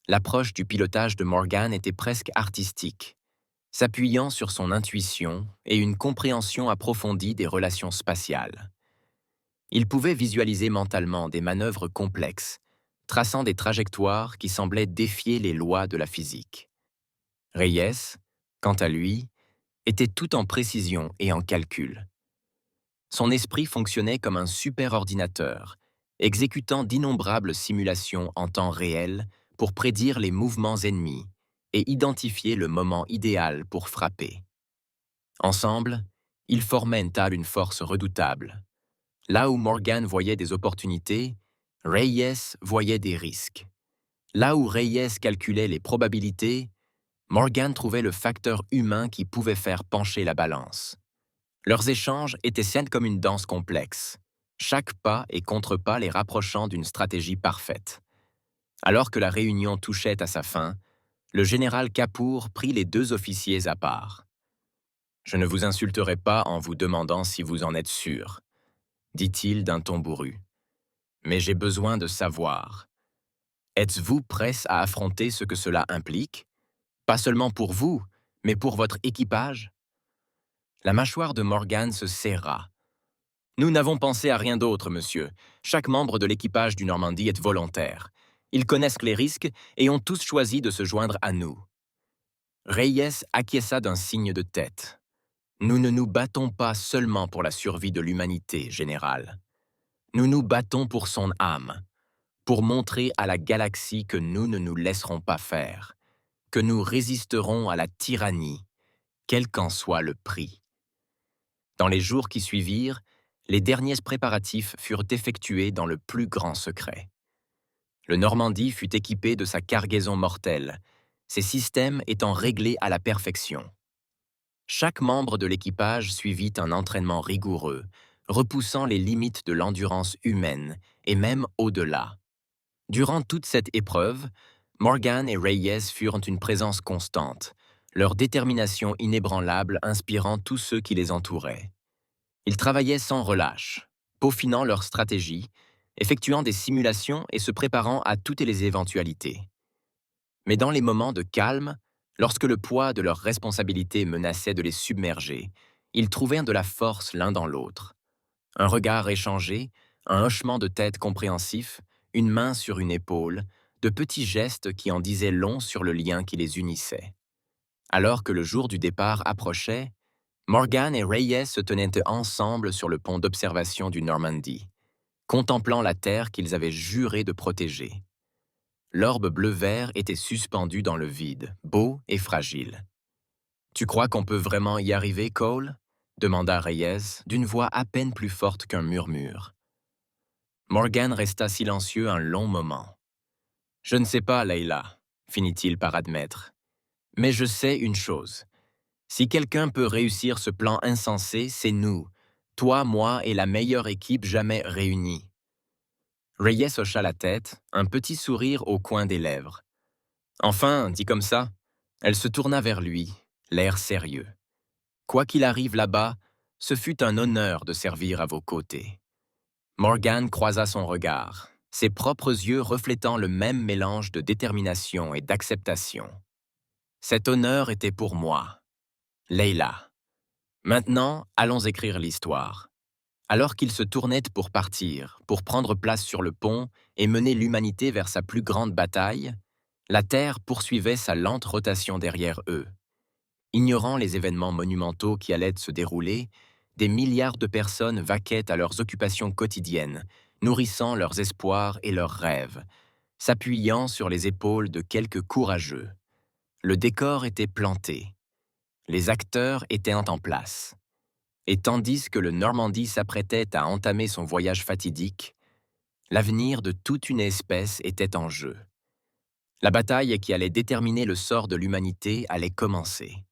A: L'approche du pilotage de Morgan était presque artistique, s'appuyant sur son intuition et une compréhension approfondie des relations spatiales. Il pouvait visualiser mentalement des manœuvres complexes, traçant des trajectoires qui semblaient défier les lois de la physique. Reyes, quant à lui, était tout en précision et en calcul. Son esprit fonctionnait comme un superordinateur, exécutant d'innombrables simulations en temps réel pour prédire les mouvements ennemis et identifier le moment idéal pour frapper. Ensemble, ils formaient une force redoutable. Là où Morgan voyait des opportunités, Reyes voyait des risques. Là où Reyes calculait les probabilités, Morgan trouvait le facteur humain qui pouvait faire pencher la balance. Leurs échanges étaient sains comme une danse complexe, chaque pas et contre-pas les rapprochant d'une stratégie parfaite. Alors que la réunion touchait à sa fin, le général Kapoor prit les deux officiers à part. « Je ne vous insulterai pas en vous demandant si vous en êtes sûr, » dit-il d'un ton bourru. « Mais j'ai besoin de savoir. Êtes-vous prêts à affronter ce que cela implique? Pas seulement pour vous, mais pour votre équipage ?» La mâchoire de Morgan se serra. « Nous n'avons pensé à rien d'autre, monsieur. Chaque membre de l'équipage du Normandie est volontaire. Ils connaissent les risques et ont tous choisi de se joindre à nous. » Reyes acquiesça d'un signe de tête. « Nous ne nous battons pas seulement pour la survie de l'humanité, général. Nous nous battons pour son âme, pour montrer à la galaxie que nous ne nous laisserons pas faire, que nous résisterons à la tyrannie, quel qu'en soit le prix. » Dans les jours qui suivirent, les derniers préparatifs furent effectués dans le plus grand secret. Le Normandie fut équipé de sa cargaison mortelle, ses systèmes étant réglés à la perfection. Chaque membre de l'équipage suivit un entraînement rigoureux, repoussant les limites de l'endurance humaine et même au-delà. Durant toute cette épreuve, Morgan et Reyes furent une présence constante, leur détermination inébranlable inspirant tous ceux qui les entouraient. Ils travaillaient sans relâche, peaufinant leur stratégie, effectuant des simulations et se préparant à toutes les éventualités. Mais dans les moments de calme, lorsque le poids de leurs responsabilités menaçait de les submerger, ils trouvèrent de la force l'un dans l'autre. Un regard échangé, un hochement de tête compréhensif, une main sur une épaule, de petits gestes qui en disaient long sur le lien qui les unissait. Alors que le jour du départ approchait, Morgan et Reyes se tenaient ensemble sur le pont d'observation du Normandie, contemplant la terre qu'ils avaient juré de protéger. L'orbe bleu-vert était suspendu dans le vide, beau et fragile. « Tu crois qu'on peut vraiment y arriver, Cole ?» demanda Reyes, d'une voix à peine plus forte qu'un murmure. Morgan resta silencieux un long moment. « Je ne sais pas, Leila, » finit-il par admettre. « Mais je sais une chose. Si quelqu'un peut réussir ce plan insensé, c'est nous. Toi, moi et la meilleure équipe jamais réunie. » Reyes hocha la tête, un petit sourire au coin des lèvres. « Enfin, dit comme ça. » Elle se tourna vers lui, l'air sérieux. « Quoi qu'il arrive là-bas, ce fut un honneur de servir à vos côtés. » Morgan croisa son regard, ses propres yeux reflétant le même mélange de détermination et d'acceptation. « Cet honneur était pour moi. Leila. Maintenant, allons écrire l'histoire. » Alors qu'ils se tournaient pour partir, pour prendre place sur le pont et mener l'humanité vers sa plus grande bataille, la Terre poursuivait sa lente rotation derrière eux. Ignorant les événements monumentaux qui allaient se dérouler, des milliards de personnes vaquaient à leurs occupations quotidiennes, nourrissant leurs espoirs et leurs rêves, s'appuyant sur les épaules de quelques courageux. Le décor était planté. Les acteurs étaient en place. Et tandis que le Normandie s'apprêtait à entamer son voyage fatidique, l'avenir de toute une espèce était en jeu. La bataille qui allait déterminer le sort de l'humanité allait commencer.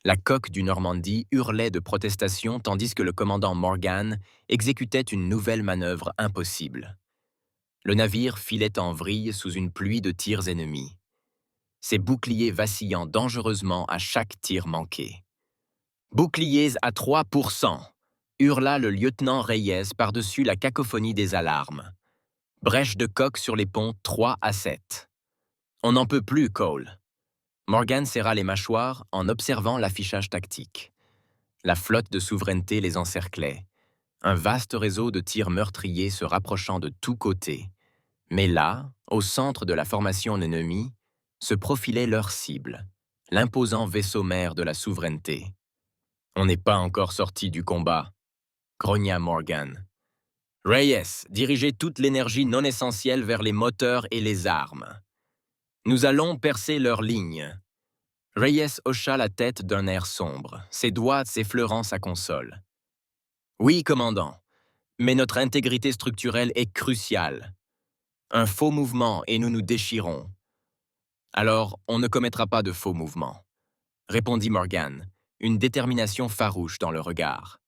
A: La coque du Normandie hurlait de protestation tandis que le commandant Morgan exécutait une nouvelle manœuvre impossible. Le navire filait en vrille sous une pluie de tirs ennemis, ses boucliers vacillant dangereusement à chaque tir manqué. « Boucliers à 3%, hurla le lieutenant Reyes par-dessus la cacophonie des alarmes. Brèche de coque sur les ponts 3-7. On n'en peut plus, Cole. Morgan serra les mâchoires en observant l'affichage tactique. La flotte de souveraineté les encerclait. Un vaste réseau de tirs meurtriers se rapprochant de tous côtés. Mais là, au centre de la formation ennemie, se profilait leur cible, l'imposant vaisseau mère de la souveraineté. « On n'est pas encore sorti du combat, » grogna Morgan. « Reyes, dirigez toute l'énergie non essentielle vers les moteurs et les armes. Nous allons percer leur ligne. » Reyes hocha la tête d'un air sombre, ses doigts s'effleurant sa console. « Oui, commandant, mais notre intégrité structurelle est cruciale. Un faux mouvement et nous nous déchirons. » « Alors, on ne commettra pas de faux mouvement, » répondit Morgan, une détermination farouche dans le regard.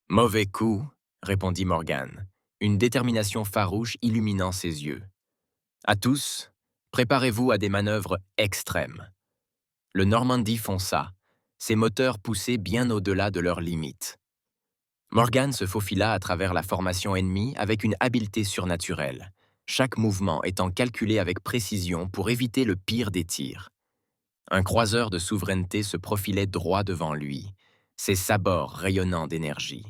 A: Mauvais coup, répondit Morgan, une détermination farouche illuminant ses yeux. À tous, préparez-vous à des manœuvres extrêmes. Le Normandy fonça, ses moteurs poussaient bien au-delà de leurs limites. Morgan se faufila à travers la formation ennemie avec une habileté surnaturelle, chaque mouvement étant calculé avec précision pour éviter le pire des tirs. Un croiseur de souveraineté se profilait droit devant lui, ses sabords rayonnant d'énergie.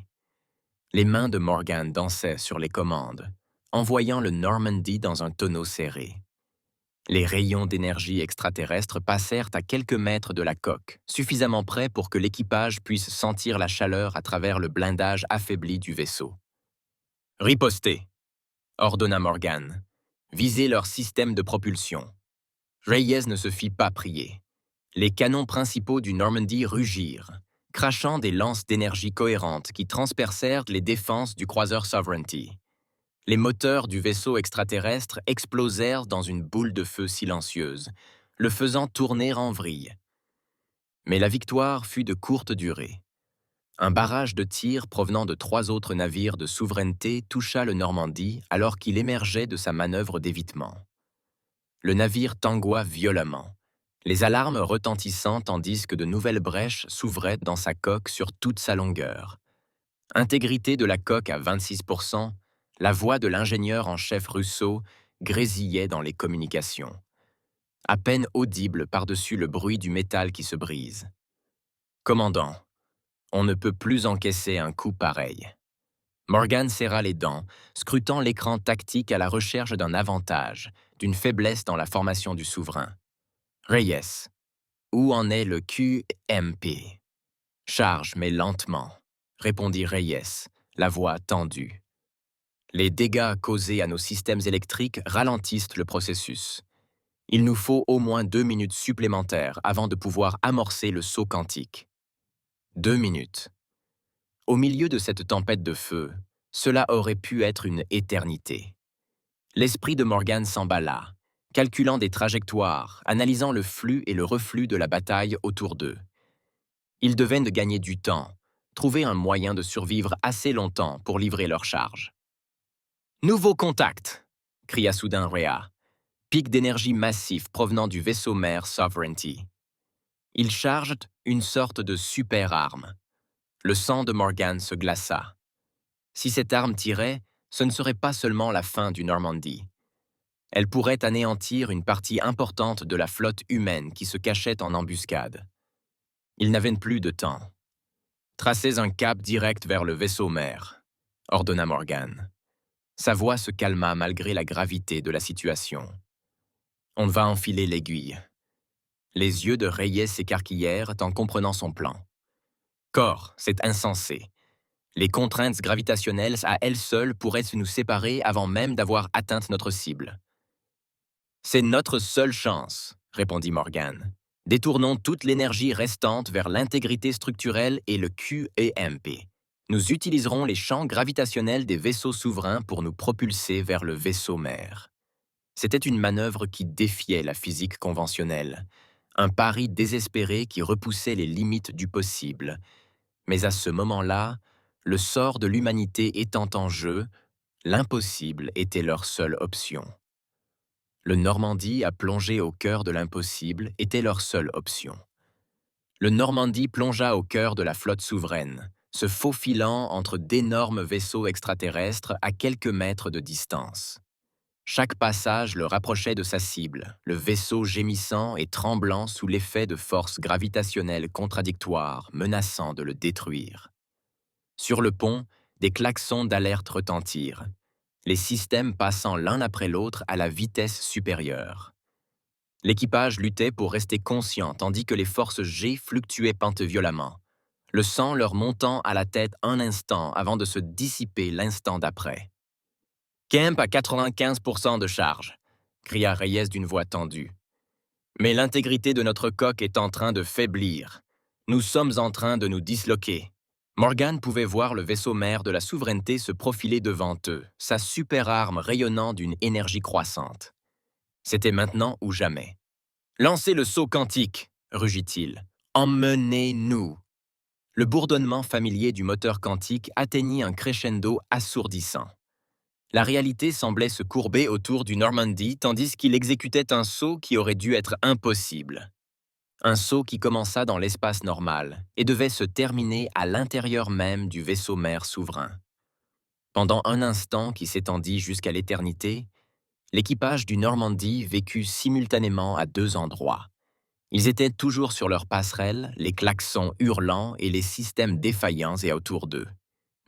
A: Les mains de Morgan dansaient sur les commandes, envoyant le Normandy dans un tonneau serré. Les rayons d'énergie extraterrestre passèrent à quelques mètres de la coque, suffisamment près pour que l'équipage puisse sentir la chaleur à travers le blindage affaibli du vaisseau. « Ripostez !» ordonna Morgan. « Visez leur système de propulsion. » Reyes ne se fit pas prier. Les canons principaux du Normandy rugirent, crachant des lances d'énergie cohérentes qui transpercèrent les défenses du croiseur Sovereignty. Les moteurs du vaisseau extraterrestre explosèrent dans une boule de feu silencieuse, le faisant tourner en vrille. Mais la victoire fut de courte durée. Un barrage de tirs provenant de 3 autres navires de souveraineté toucha le Normandy alors qu'il émergeait de sa manœuvre d'évitement. Le navire tangua violemment, les alarmes retentissant tandis que de nouvelles brèches s'ouvraient dans sa coque sur toute sa longueur. Intégrité de la coque à 26%, la voix de l'ingénieur en chef Russo grésillait dans les communications, à peine audible par-dessus le bruit du métal qui se brise. « Commandant, on ne peut plus encaisser un coup pareil. » Morgan serra les dents, scrutant l'écran tactique à la recherche d'un avantage, d'une faiblesse dans la formation du souverain. « Reyes, où en est le QMP? »« Charge, mais lentement, » répondit Reyes, la voix tendue. Les dégâts causés à nos systèmes électriques ralentissent le processus. Il nous faut au moins 2 minutes supplémentaires avant de pouvoir amorcer le saut quantique. 2 minutes. Au milieu de cette tempête de feu, cela aurait pu être une éternité. L'esprit de Morgan s'emballa, calculant des trajectoires, analysant le flux et le reflux de la bataille autour d'eux. Ils devaient gagner du temps, trouver un moyen de survivre assez longtemps pour livrer leur charge. « Nouveau contact !» cria soudain Rhea. Pic d'énergie massif provenant du vaisseau mère Sovereignty. Ils chargent une sorte de super-arme. Le sang de Morgan se glaça. Si cette arme tirait, ce ne serait pas seulement la fin du Normandy. Elle pourrait anéantir une partie importante de la flotte humaine qui se cachait en embuscade. Ils n'avaient plus de temps. « Tracez un cap direct vers le vaisseau mère », ordonna Morgan. Sa voix se calma malgré la gravité de la situation. On va enfiler l'aiguille. Les yeux de Reyes s'écarquillèrent en comprenant son plan. Corps, c'est insensé. Les contraintes gravitationnelles à elles seules pourraient nous séparer avant même d'avoir atteint notre cible. C'est notre seule chance, répondit Morgan. Détournons toute l'énergie restante vers l'intégrité structurelle et le QEMP. Nous utiliserons les champs gravitationnels des vaisseaux souverains pour nous propulser vers le vaisseau mère. C'était une manœuvre qui défiait la physique conventionnelle, un pari désespéré qui repoussait les limites du possible. Mais à ce moment-là, le sort de l'humanité étant en jeu, l'impossible était leur seule option. Le Normandy à plonger au cœur de l'impossible était leur seule option. Le Normandy plongea au cœur de la flotte souveraine, se faufilant entre d'énormes vaisseaux extraterrestres à quelques mètres de distance. Chaque passage le rapprochait de sa cible, le vaisseau gémissant et tremblant sous l'effet de forces gravitationnelles contradictoires menaçant de le détruire. Sur le pont, des klaxons d'alerte retentirent, les systèmes passant l'un après l'autre à la vitesse supérieure. L'équipage luttait pour rester conscient tandis que les forces G fluctuaient violemment, le sang leur montant à la tête un instant avant de se dissiper l'instant d'après. « Camp à 95% de charge !» cria Reyes d'une voix tendue. « Mais l'intégrité de notre coque est en train de faiblir. Nous sommes en train de nous disloquer. » Morgan pouvait voir le vaisseau mère de la souveraineté se profiler devant eux, sa super arme rayonnant d'une énergie croissante. C'était maintenant ou jamais. « Lancez le saut quantique !» rugit-il. « Emmenez-nous !» Le bourdonnement familier du moteur quantique atteignit un crescendo assourdissant. La réalité semblait se courber autour du Normandy tandis qu'il exécutait un saut qui aurait dû être impossible. Un saut qui commença dans l'espace normal et devait se terminer à l'intérieur même du vaisseau mère souverain. Pendant un instant qui s'étendit jusqu'à l'éternité, l'équipage du Normandy vécut simultanément à deux endroits. Ils étaient toujours sur leur passerelle, les klaxons hurlants et les systèmes défaillants et autour d'eux.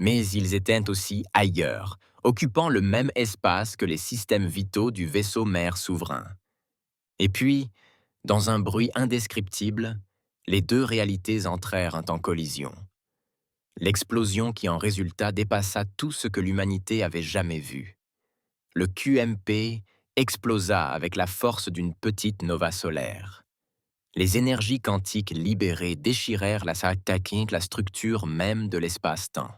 A: Mais ils étaient aussi ailleurs, occupant le même espace que les systèmes vitaux du vaisseau mère souverain. Et puis, dans un bruit indescriptible, les deux réalités entrèrent en collision. L'explosion qui en résulta dépassa tout ce que l'humanité avait jamais vu. Le QMP explosa avec la force d'une petite nova solaire. Les énergies quantiques libérées déchirèrent la structure même de l'espace-temps.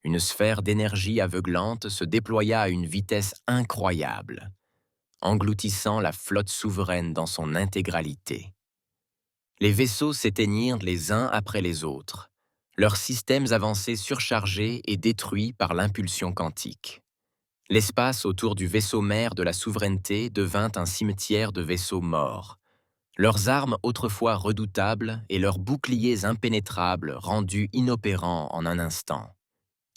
A: Une sphère d'énergie aveuglante se déploya à une vitesse incroyable, engloutissant la flotte souveraine dans son intégralité. Les vaisseaux s'éteignirent les uns après les autres, leurs systèmes avancés surchargés et détruits par l'impulsion quantique. L'espace autour du vaisseau mère de la souveraineté devint un cimetière de vaisseaux morts, leurs armes autrefois redoutables et leurs boucliers impénétrables rendus inopérants en un instant.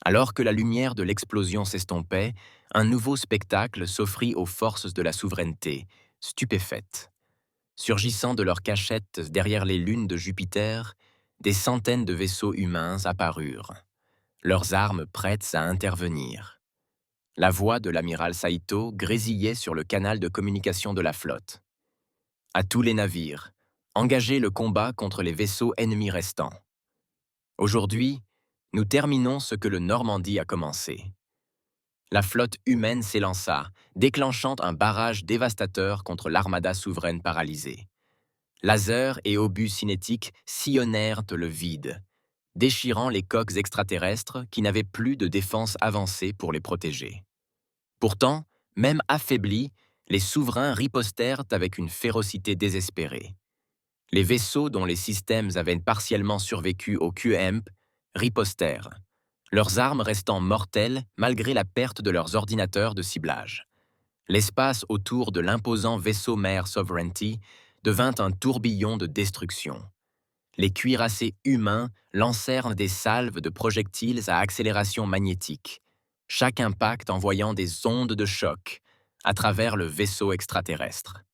A: Alors que la lumière de l'explosion s'estompait, un nouveau spectacle s'offrit aux forces de la souveraineté, stupéfaites. Surgissant de leurs cachettes derrière les lunes de Jupiter, des centaines de vaisseaux humains apparurent, leurs armes prêtes à intervenir. La voix de l'amiral Saito grésillait sur le canal de communication de la flotte. À tous les navires, engagez le combat contre les vaisseaux ennemis restants. Aujourd'hui, nous terminons ce que le Normandie a commencé. La flotte humaine s'élança, déclenchant un barrage dévastateur contre l'armada souveraine paralysée. Lasers et obus cinétiques sillonnèrent le vide, déchirant les coques extraterrestres qui n'avaient plus de défense avancée pour les protéger. Pourtant, même affaiblis, les souverains ripostèrent avec une férocité désespérée. Les vaisseaux dont les systèmes avaient partiellement survécu au QMP ripostèrent, leurs armes restant mortelles malgré la perte de leurs ordinateurs de ciblage. L'espace autour de l'imposant vaisseau mère Sovereignty devint un tourbillon de destruction. Les cuirassés humains lancèrent des salves de projectiles à accélération magnétique, chaque impact envoyant des ondes de choc à travers le vaisseau extraterrestre.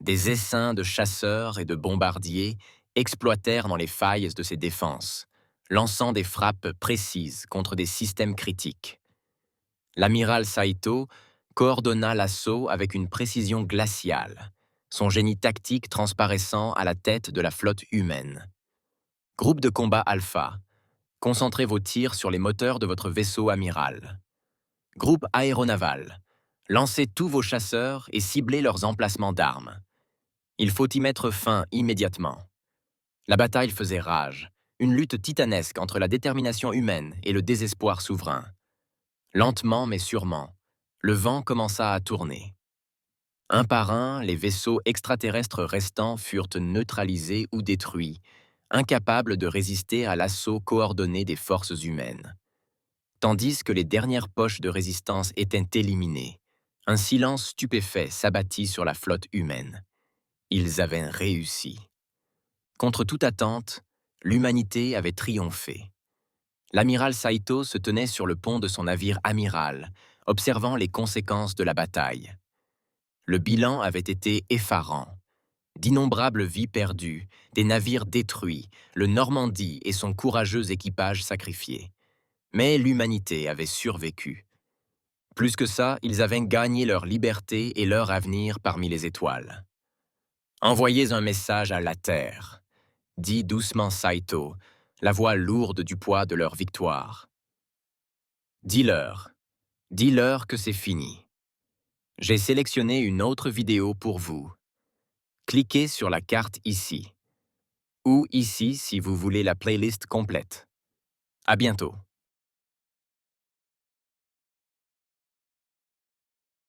A: Des essaims de chasseurs et de bombardiers exploitèrent dans les failles de ses défenses, lançant des frappes précises contre des systèmes critiques. L'amiral Saito coordonna l'assaut avec une précision glaciale, son génie tactique transparaissant à la tête de la flotte humaine. Groupe de combat Alpha, concentrez vos tirs sur les moteurs de votre vaisseau amiral. Groupe aéronaval, lancez tous vos chasseurs et ciblez leurs emplacements d'armes. Il faut y mettre fin immédiatement. La bataille faisait rage, une lutte titanesque entre la détermination humaine et le désespoir souverain. Lentement mais sûrement, le vent commença à tourner. Un par un, les vaisseaux extraterrestres restants furent neutralisés ou détruits, incapables de résister à l'assaut coordonné des forces humaines. Tandis que les dernières poches de résistance étaient éliminées, un silence stupéfait s'abattit sur la flotte humaine. Ils avaient réussi. Contre toute attente, l'humanité avait triomphé. L'amiral Saito se tenait sur le pont de son navire amiral, observant les conséquences de la bataille. Le bilan avait été effarant. D'innombrables vies perdues, des navires détruits, le Normandie et son courageux équipage sacrifiés. Mais l'humanité avait survécu. Plus que ça, ils avaient gagné leur liberté et leur avenir parmi les étoiles. Envoyez un message à la Terre, dit doucement Saito, la voix lourde du poids de leur victoire. Dis-leur que c'est fini. J'ai sélectionné une autre vidéo pour vous. Cliquez sur la carte ici. Ou ici si vous voulez la playlist complète. À bientôt.